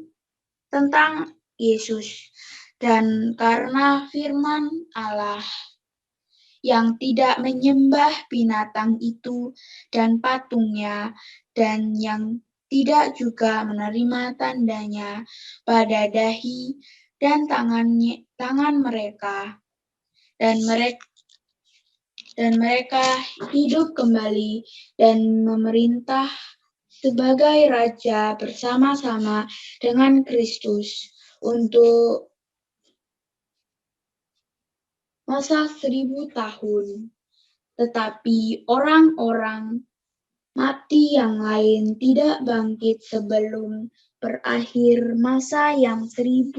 tentang Yesus dan karena firman Allah, yang tidak menyembah binatang itu dan patungnya, dan yang tidak juga menerima tandanya pada dahi dan tangan mereka. Dan mereka hidup kembali dan memerintah sebagai raja bersama-sama dengan Kristus untuk masa 1000 tahun. Tetapi orang-orang mati yang lain tidak bangkit sebelum berakhir masa yang 1000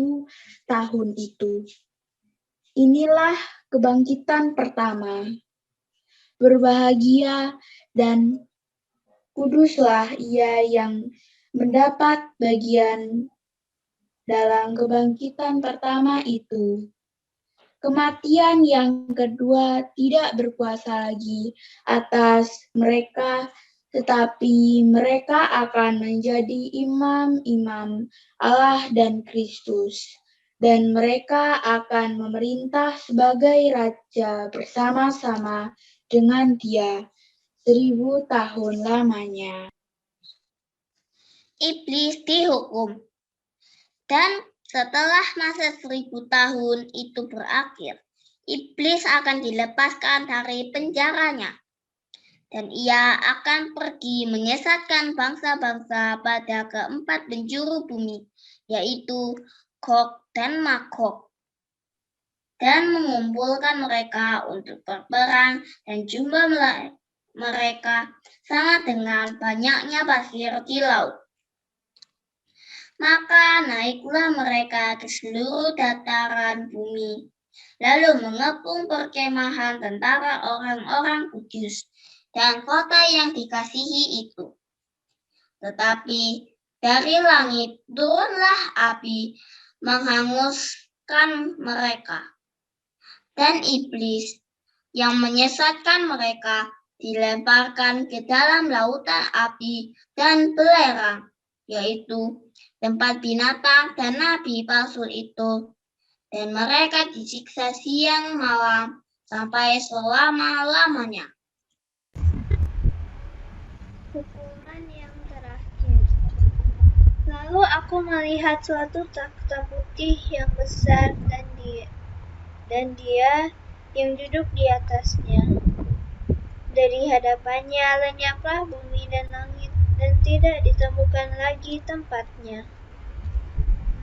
tahun itu. Inilah kebangkitan pertama. Berbahagia dan kuduslah ia yang mendapat bagian dalam kebangkitan pertama itu. Kematian yang kedua tidak berkuasa lagi atas mereka, tetapi mereka akan menjadi imam-imam Allah dan Kristus, dan mereka akan memerintah sebagai raja bersama-sama dengan Dia 1000 tahun lamanya. Iblis dihukum. Dan setelah masa 1000 tahun itu berakhir, iblis akan dilepaskan dari penjaranya. Dan ia akan pergi menyesatkan bangsa-bangsa pada keempat penjuru bumi, yaitu Gog dan Magog, dan mengumpulkan mereka untuk berperang, dan jumlah mereka sama dengan banyaknya pasir di laut. Maka naiklah mereka ke seluruh dataran bumi, lalu mengepung perkemahan tentara orang-orang kudus dan kota yang dikasihi itu. Tetapi dari langit turunlah api menghanguskan mereka. Dan iblis yang menyesatkan mereka dilemparkan ke dalam lautan api dan belerang, yaitu tempat binatang dan nabi palsu itu. Dan mereka disiksa siang malam sampai selama-lamanya. Hukuman yang terakhir. Lalu aku melihat suatu takhta putih yang besar dan dia yang duduk di atasnya. Dari hadapannya lenyaplah bumi dan langit, dan tidak ditemukan lagi tempatnya.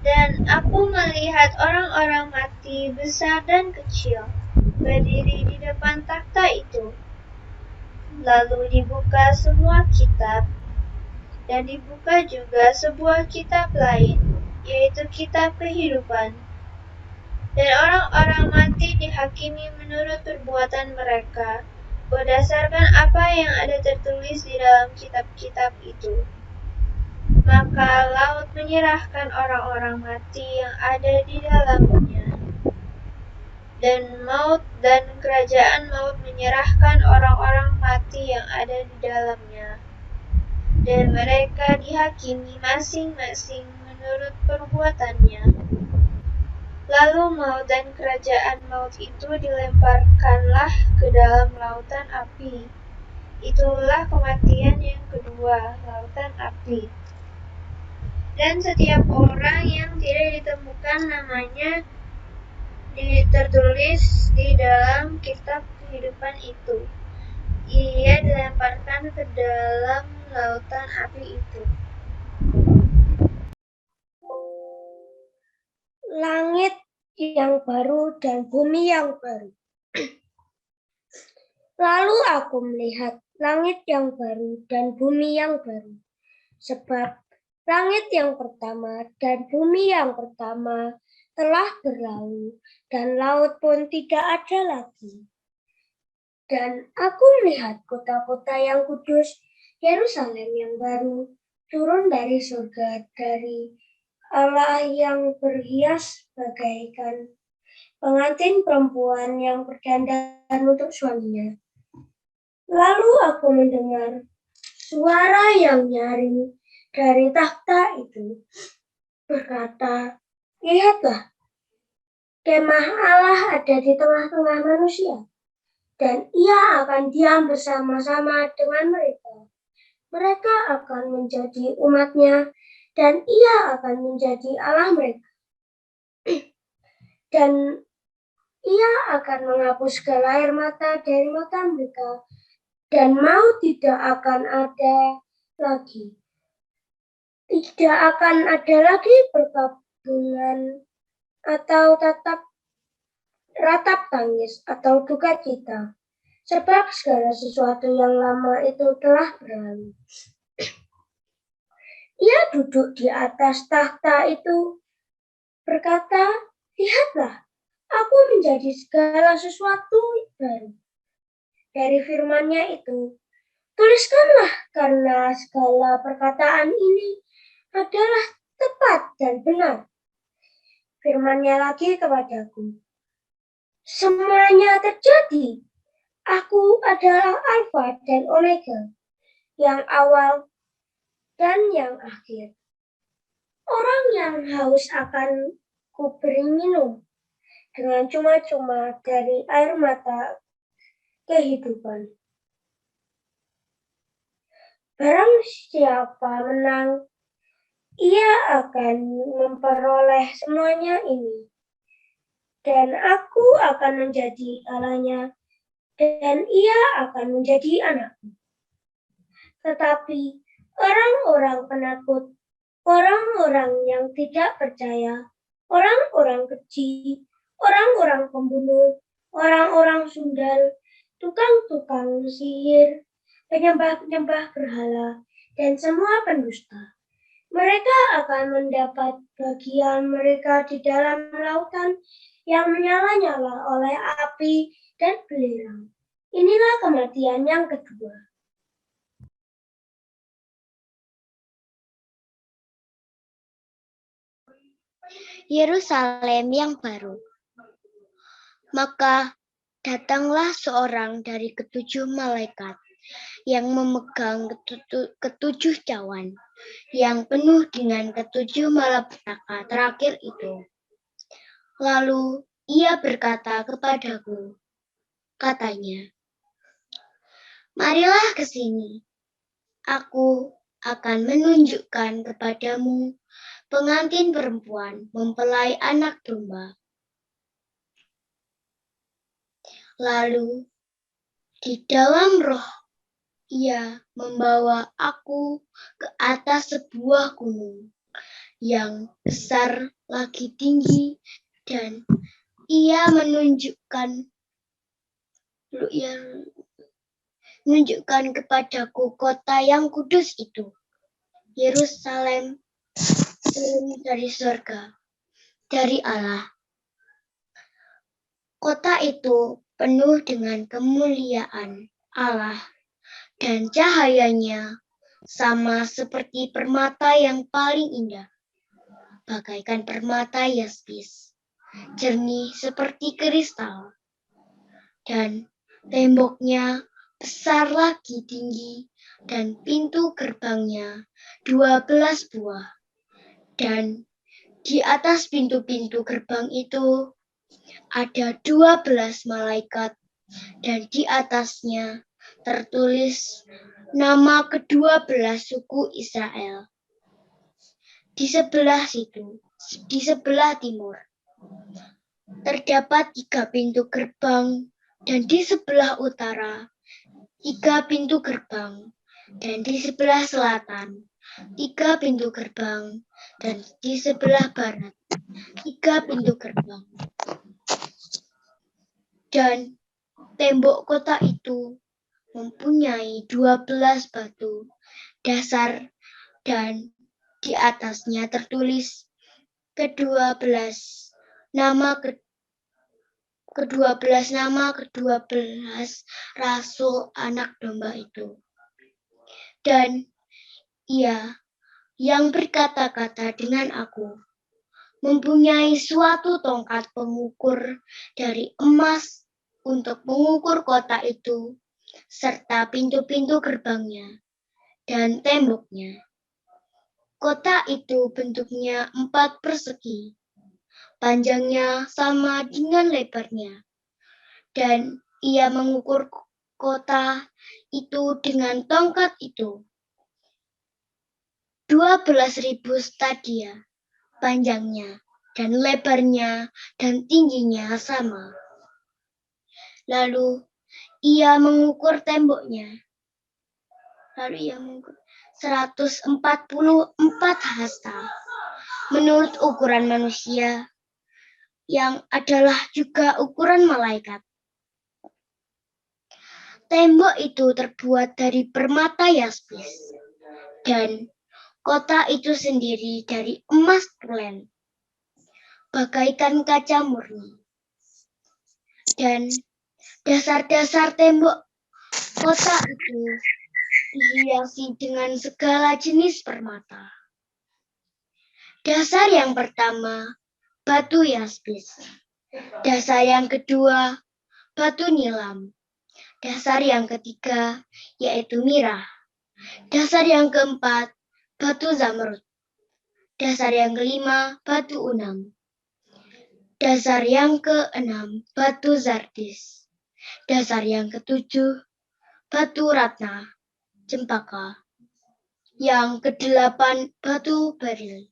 Dan aku melihat orang-orang mati besar dan kecil berdiri di depan takhta itu. Lalu dibuka semua kitab, dan dibuka juga sebuah kitab lain, yaitu kitab kehidupan. Dan orang-orang mati dihakimi menurut perbuatan mereka, berdasarkan apa yang ada tertulis di dalam kitab-kitab itu. Maka laut menyerahkan orang-orang mati yang ada di dalamnya. Dan maut dan kerajaan maut menyerahkan orang-orang mati yang ada di dalamnya. Dan mereka dihakimi masing-masing menurut perbuatannya. Lalu maut dan kerajaan maut itu dilemparkanlah ke dalam lautan api. Itulah kematian yang kedua, lautan api. Dan setiap orang yang tidak ditemukan namanya tertulis di dalam kitab kehidupan itu, ia dilemparkan ke dalam lautan api itu. Langit yang baru dan bumi yang baru. Lalu aku melihat langit yang baru dan bumi yang baru, sebab langit yang pertama dan bumi yang pertama telah berlalu, dan laut pun tidak ada lagi. Dan aku melihat kota-kota yang kudus, Yerusalem yang baru, turun dari surga dari Allah yang berhias bagaikan pengantin perempuan yang berdandan untuk suaminya. Lalu aku mendengar suara yang nyaring dari takhta itu berkata, "Lihatlah, kemah Allah ada di tengah-tengah manusia, dan ia akan diam bersama-sama dengan mereka. Mereka akan menjadi umat-Nya, dan ia akan menjadi Allah mereka. Dan ia akan menghapus segala air mata dari mata mereka, dan maut tidak akan ada lagi. Tidak akan ada lagi perkabungan atau ratap tangis atau duka cita, sebab segala sesuatu yang lama itu telah berlalu." Ia duduk di atas takhta itu, berkata, "Lihatlah, aku menjadi segala sesuatu baru." Dari firman-Nya itu, "Tuliskanlah, karena segala perkataan ini adalah tepat dan benar." Firman-Nya lagi kepadaku, "Semuanya terjadi. Aku adalah Alfa dan Omega, yang awal dan yang akhir. Orang yang haus akan kuberi minum dengan cuma-cuma dari air mata kehidupan. Barang siapa menang, ia akan memperoleh semuanya ini. Dan aku akan menjadi Allah-Nya, dan ia akan menjadi anakku. Tetapi orang-orang penakut, orang-orang yang tidak percaya, orang-orang keji, orang-orang pembunuh, orang-orang sundal, tukang-tukang sihir, penyembah-penyembah berhala, dan semua pendusta, mereka akan mendapat bagian mereka di dalam lautan yang menyala-nyala oleh api dan belerang. Inilah kematian yang kedua." Yerusalem yang baru. Maka datanglah seorang dari ketujuh malaikat yang memegang ketujuh cawan, yang penuh dengan ketujuh malapetaka terakhir itu. Lalu ia berkata kepadaku, katanya, "Marilah ke sini. Aku akan menunjukkan kepadamu pengantin perempuan mempelai anak domba." Lalu Di dalam roh, ia membawa aku ke atas sebuah gunung yang besar lagi tinggi, dan ia menunjukkan kepadaku kota yang kudus itu, Yerusalem, turun dari surga, dari Allah. Kota itu penuh dengan kemuliaan Allah, dan cahayanya sama seperti permata yang paling indah, bagaikan permata yaspis, jernih seperti kristal, dan temboknya besar lagi tinggi, dan pintu gerbangnya 12 buah. Dan di atas pintu-pintu gerbang itu ada 12 malaikat, dan di atasnya tertulis nama ke-12 suku Israel. Di sebelah situ, di sebelah timur, terdapat 3 pintu gerbang, dan di sebelah utara 3 pintu gerbang, dan di sebelah selatan 3 pintu gerbang, dan di sebelah barat 3 pintu gerbang. Dan tembok kota itu mempunyai 12 batu dasar, dan di atasnya tertulis ke-12 nama rasul anak domba itu. Dan ia yang berkata-kata dengan aku mempunyai suatu tongkat pengukur dari emas untuk mengukur kota itu, serta pintu-pintu gerbangnya dan temboknya. Kota itu bentuknya 4 persegi, panjangnya sama dengan lebarnya, dan ia mengukur kota itu dengan tongkat itu. 12.000 stadia panjangnya dan lebarnya dan tingginya sama. Lalu ia mengukur temboknya. 144 hasta menurut ukuran manusia, yang adalah juga ukuran malaikat. Tembok itu terbuat dari permata yaspis, dan kota itu sendiri dari emas tulen, bagaikan kaca murni. Dan dasar-dasar tembok kota itu dihiasi dengan segala jenis permata. Dasar yang pertama, batu yaspis. Dasar yang kedua, batu nilam. Dasar yang ketiga, yaitu mirah. Dasar yang keempat, batu zamrud. Dasar yang kelima, batu unam. Dasar yang keenam, batu zardis. Dasar yang ketujuh, batu ratna, cempaka. Yang kedelapan, batu beril.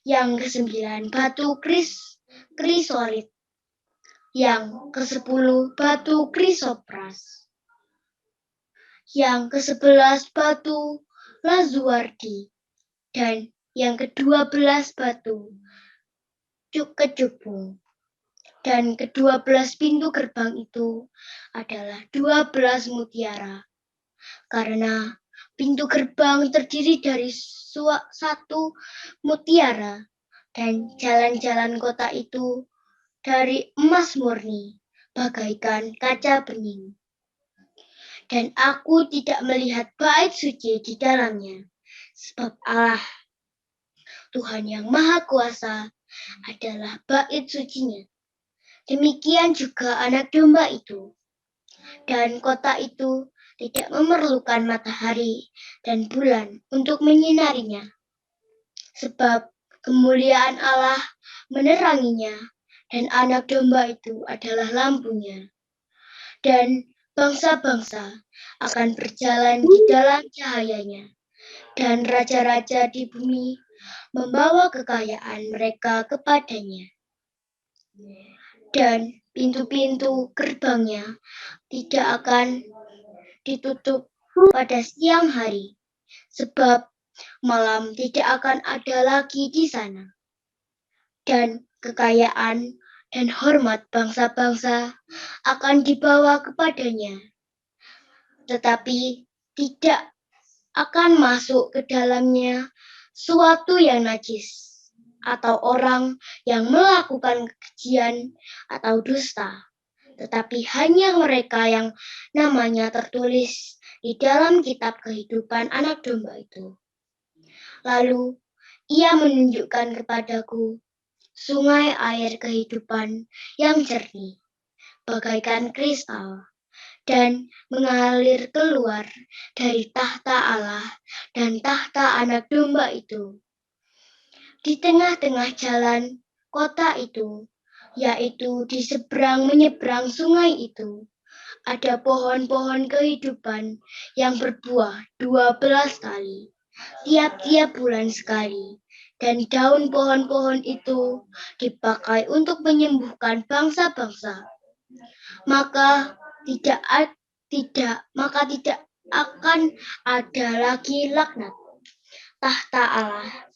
Yang kesembilan, batu krisolit. Yang ke-10, batu krisopras. Yang ke-11, batu lazuardi. Dan yang ke-12, batu kecubung. Dan ke-12 pintu gerbang itu adalah 12 mutiara. Karena pintu gerbang terdiri dari satu mutiara, dan jalan-jalan kota itu dari emas murni, bagaikan kaca bening. Dan aku tidak melihat bait suci di dalamnya, sebab Allah, Tuhan yang Maha Kuasa, adalah bait sucinya. Demikian juga anak domba itu. Dan kota itu tidak memerlukan matahari dan bulan untuk menyinarinya, sebab kemuliaan Allah meneranginya, dan anak domba itu adalah lampunya. Dan bangsa-bangsa akan berjalan di dalam cahayanya, dan raja-raja di bumi membawa kekayaan mereka kepadanya. dan pintu-pintu gerbangnya tidak akan ditutup pada siang hari, sebab malam tidak akan ada lagi di sana. Dan kekayaan dan hormat bangsa-bangsa akan dibawa kepadanya, tetapi tidak akan masuk ke dalamnya suatu yang najis atau orang yang melakukan kekejian atau dusta, tetapi hanya mereka yang namanya tertulis di dalam kitab kehidupan Anak Domba itu. Lalu ia menunjukkan kepadaku sungai air kehidupan yang jernih, bagaikan kristal, dan mengalir keluar dari tahta Allah dan tahta Anak Domba itu. Di tengah-tengah jalan kota itu, yaitu di seberang menyeberang sungai itu, ada pohon-pohon kehidupan yang berbuah 12 kali, tiap-tiap bulan sekali. Dan daun pohon-pohon itu dipakai untuk menyembuhkan bangsa-bangsa. Maka tidak akan ada lagi laknat. Tahta Allah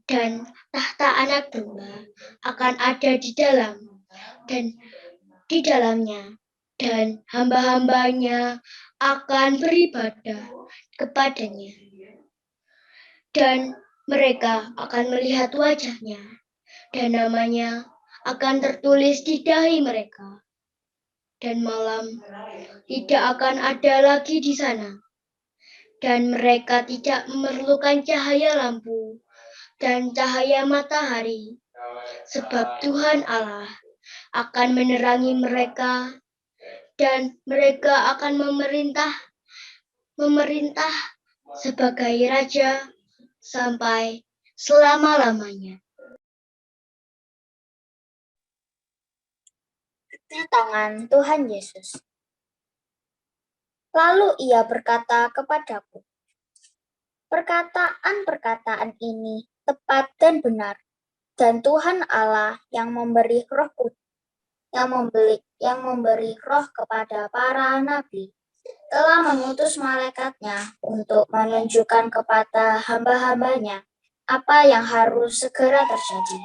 dan tahta Anak Domba akan ada di dalamnya, dan hamba-hambanya akan beribadah kepadanya. Dan mereka akan melihat wajahnya, dan namanya akan tertulis di dahi mereka. Dan malam tidak akan ada lagi di sana. Dan mereka tidak memerlukan cahaya lampu dan cahaya matahari, sebab Tuhan Allah akan menerangi mereka, dan mereka akan memerintah sebagai raja sampai selama-lamanya. Tangan Tuhan Yesus. Lalu ia berkata kepadaku, perkataan-perkataan ini tepat dan benar, dan Tuhan Allah yang memberi Roh Kudus, yang memberi roh kepada para nabi, telah mengutus malaikatnya untuk menunjukkan kepada hamba-hambanya apa yang harus segera terjadi.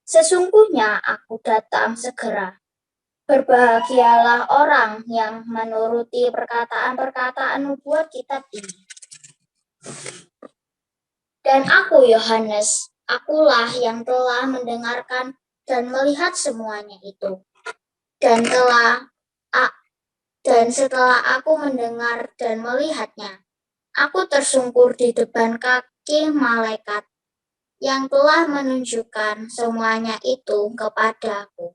Sesungguhnya aku datang segera. Berbahagialah orang yang menuruti perkataan-perkataan nubuat kitab ini. Dan aku, Yohanes, akulah yang telah mendengarkan dan melihat semuanya itu. Dan setelah aku mendengar dan melihatnya, aku tersungkur di depan kaki malaikat yang telah menunjukkan semuanya itu kepadaku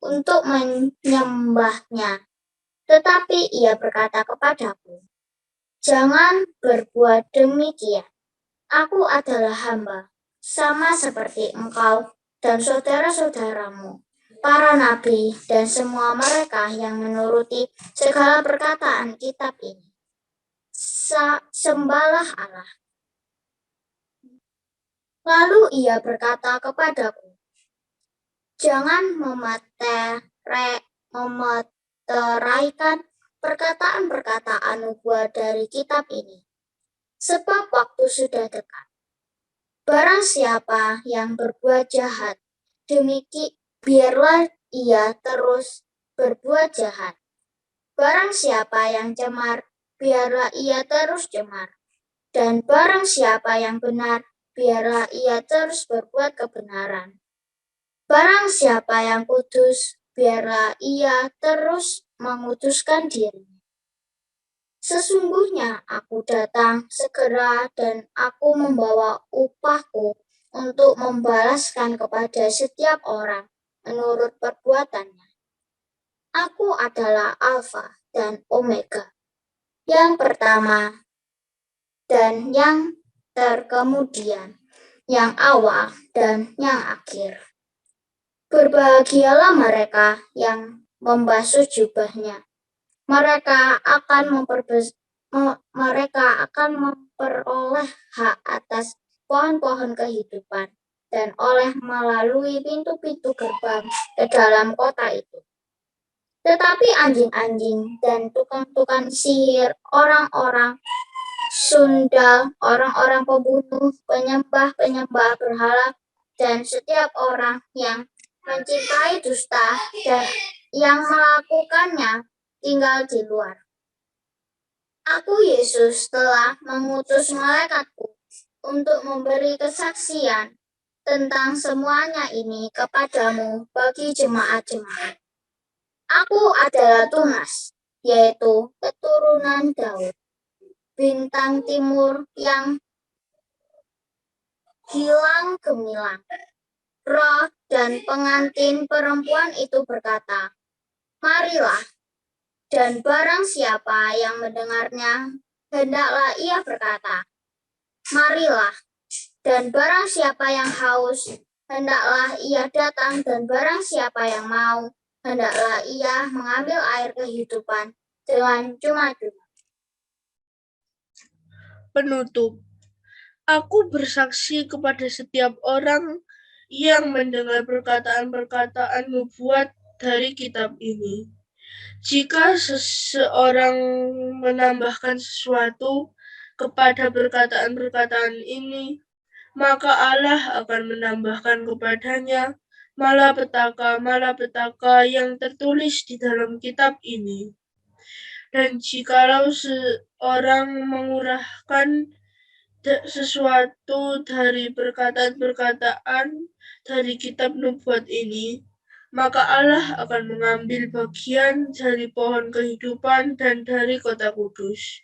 untuk menyembahnya. Tetapi ia berkata kepadaku, jangan berbuat demikian. Aku adalah hamba, sama seperti engkau dan saudara-saudaramu, para nabi dan semua mereka yang menuruti segala perkataan kitab ini. Sembahlah Allah. Lalu ia berkata kepadaku, jangan memeteraikan perkataan-perkataan nubuat dari kitab ini, sebab waktu sudah dekat. Barang siapa yang berbuat jahat, biarlah ia terus berbuat jahat. Barang siapa yang cemar, biarlah ia terus cemar. Dan barang siapa yang benar, biarlah ia terus berbuat kebenaran. Barang siapa yang kudus, biarlah ia terus menguduskan diri. Sesungguhnya aku datang segera dan aku membawa upahku untuk membalaskan kepada setiap orang menurut perbuatannya. Aku adalah Alfa dan Omega, yang pertama dan yang terkemudian, yang awal dan yang akhir. Berbahagialah mereka yang membasuh jubahnya. Mereka akan memperoleh hak atas pohon-pohon kehidupan dan oleh melalui pintu-pintu gerbang ke dalam kota itu. Tetapi anjing-anjing dan tukang-tukang sihir, orang-orang sundal, orang-orang pembunuh, penyembah-penyembah berhala, dan setiap orang yang mencintai dusta dan yang melakukannya tinggal di luar. Aku, Yesus, telah mengutus malaikatku untuk memberi kesaksian tentang semuanya ini kepadamu bagi jemaat-jemaat. Aku adalah Tunas, yaitu keturunan Daud, bintang timur yang hilang gemilang. Roh dan pengantin perempuan itu berkata, "Marilah," dan barang siapa yang mendengarnya, hendaklah ia berkata, "Marilah," dan barang siapa yang haus, hendaklah ia datang, dan barang siapa yang mau, hendaklah ia mengambil air kehidupan dengan cuma-cuma. Penutup. Aku bersaksi kepada setiap orang yang mendengar perkataan-perkataan nubuat dari kitab ini. Jika seseorang menambahkan sesuatu kepada perkataan-perkataan ini, maka Allah akan menambahkan kepadanya malapetaka yang tertulis di dalam kitab ini. Dan jikalau seorang mengurahkan sesuatu dari perkataan-perkataan dari kitab nubuat ini, maka Allah akan mengambil bagian dari pohon kehidupan dan dari kota kudus,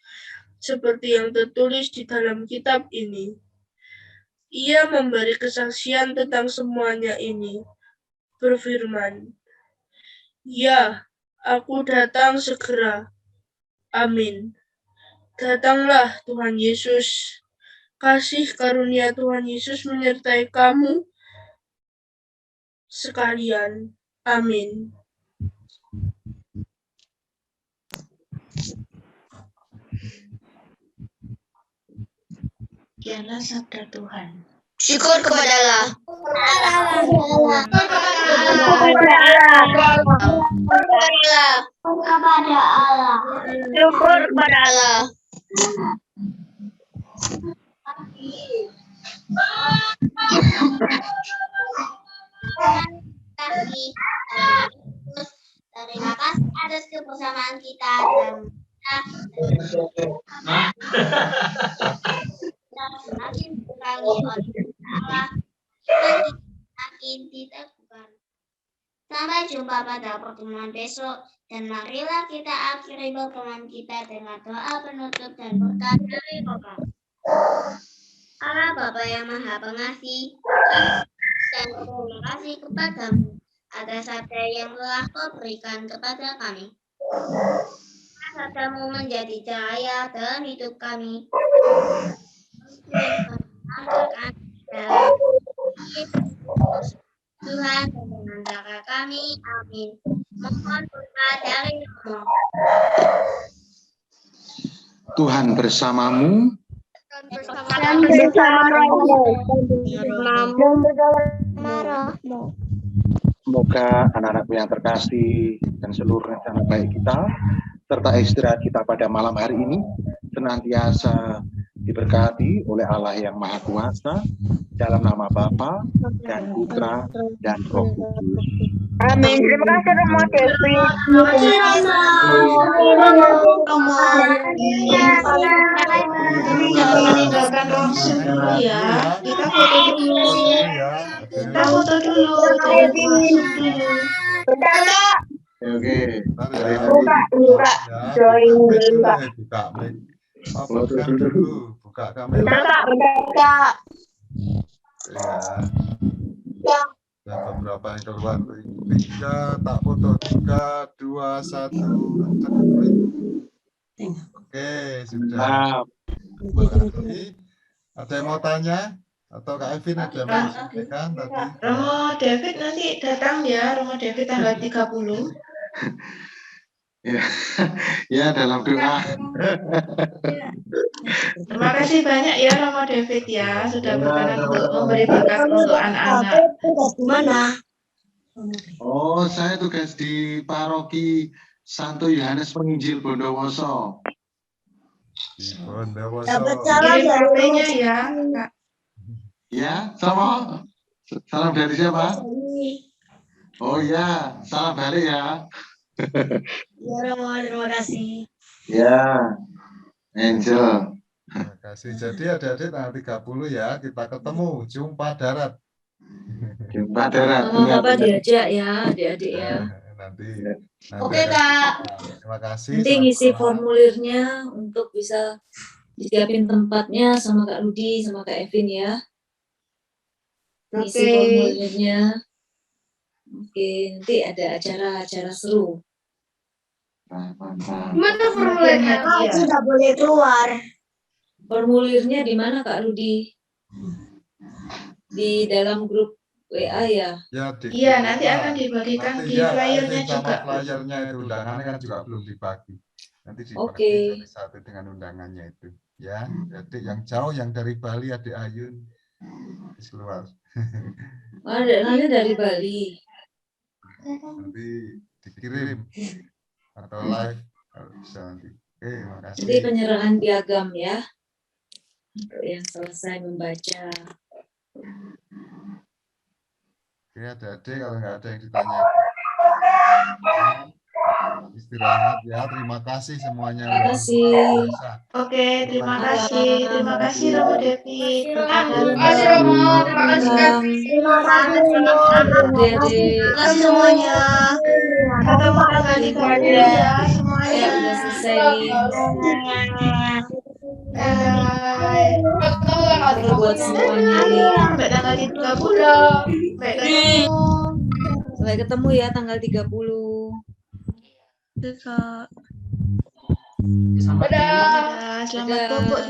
seperti yang tertulis di dalam kitab ini. Ia memberi kesaksian tentang semuanya ini, berfirman, "Ya, aku datang segera. Amin." Datanglah Tuhan Yesus. Kasih karunia Tuhan Yesus menyertai kamu sekalian. Amin. Sekianlah sabda Tuhan. Syukur kepada Allah. Syukur kepada Allah. Terima kasih atas kebersamaan kita dan semakin diperangi oleh Allah, semakin diteguhkan. Sampai jumpa pada pertemuan besok, dan marilah kita akhiri pertemuan kita dengan doa penutup dan berkat dari Bapa. Allah Bapa yang Maha Pengasih, dan terima kasih kepadamu atas sabda yang telah Kau berikan kepada kami. Sabdamu menjadi cahaya dalam hidup kami. Tuhan dan antara kami, amin. Mohon berkat dari Allah. Tuhan bersamamu. Semoga anak-anakku yang terkasih dan seluruh rencana baik kita serta istirahat kita pada malam hari ini senantiasa diberkati oleh Allah yang Maha Kuasa dalam nama Bapa dan Putra dan Roh Kudus. Amin. Terima kasih Romo Devi. Meninggalkan langsung dulu ya. Kita foto dulu. Kita foto dulu. Oke. Buka. Join dulu, Pak. Buka dulu. Buka kamera. Bentar. Ya. Ya, beberapa yang keluar. 3, tak foto. 3, 2, 1. Oke, sudah. Ada yang mau tanya? Atau Kak Evin ada yang mau sampaikan tadi? Romo David nanti datang ya, Romo David tanggal 30. Ya, ya dalam doa. Terima kasih banyak ya Romo David ya sudah berkenan untuk memberi berkat untuk anak-anak. Tugas di mana? Oh, saya tugas di paroki Santo Yohanes Penginjil Bondowoso. Di Bondowoso. Dapat salam Kirim dari HP-nya Mas ya, Sani. Kak. Ya, sama. Salam dari siapa? Oh ya, salam balik ya. Ya Romo, terima kasih. Ya, Angel. Terima kasih. Jadi adik-adik tanggal 30 ya kita ketemu jumpa darat. Jumpa darat. Mama Papa diajak ya adik-adik ya. Nanti Oke, akan Kak. kita. Terima kasih. Nanti selamat ngisi malam. formulirnya untuk bisa disiapin tempatnya sama Kak Rudi sama Kak Evin ya. Ngisi Oke. formulirnya. Oke, nanti ada acara-acara seru. Gimana formulirnya? Kak, sudah boleh keluar. Formulirnya di mana Kak Rudi? Di dalam grup WA ya? Ya, Iya, nanti akan dibagikan nanti di ya, flyernya sama juga. flyernya itu undangannya kan juga belum dibagi. Nanti dibagi Oke. satu dengan undangannya itu. Ya, adik yang jauh yang dari Bali adik Ayun habis keluar. Ada dari Bali. Nanti dikirim atau live kalau bisa nanti. Oke, terima kasih. Nanti penyerahan piagam ya. Untuk yang selesai membaca. Oke, adik-adik kalau nggak ada yang ditanya. Istirahat ya. Terima kasih semuanya. Terima kasih. Luar biasa. Oke, terima kasih. Terima kasih Romo David. Terima kasih Romo, terima kasih Kak. Terima kasih Romo. Adik-adik. Terima kasih semuanya. Ketemu tanggal 30 ya semuanya. Ya, udah selesai nih. Bye. Ini buat semuanya nih. Sampai tanggal 30. Sampai ketemu. Sampai ketemu ya tanggal 30. Dadah. Dadah. Selamat bobo.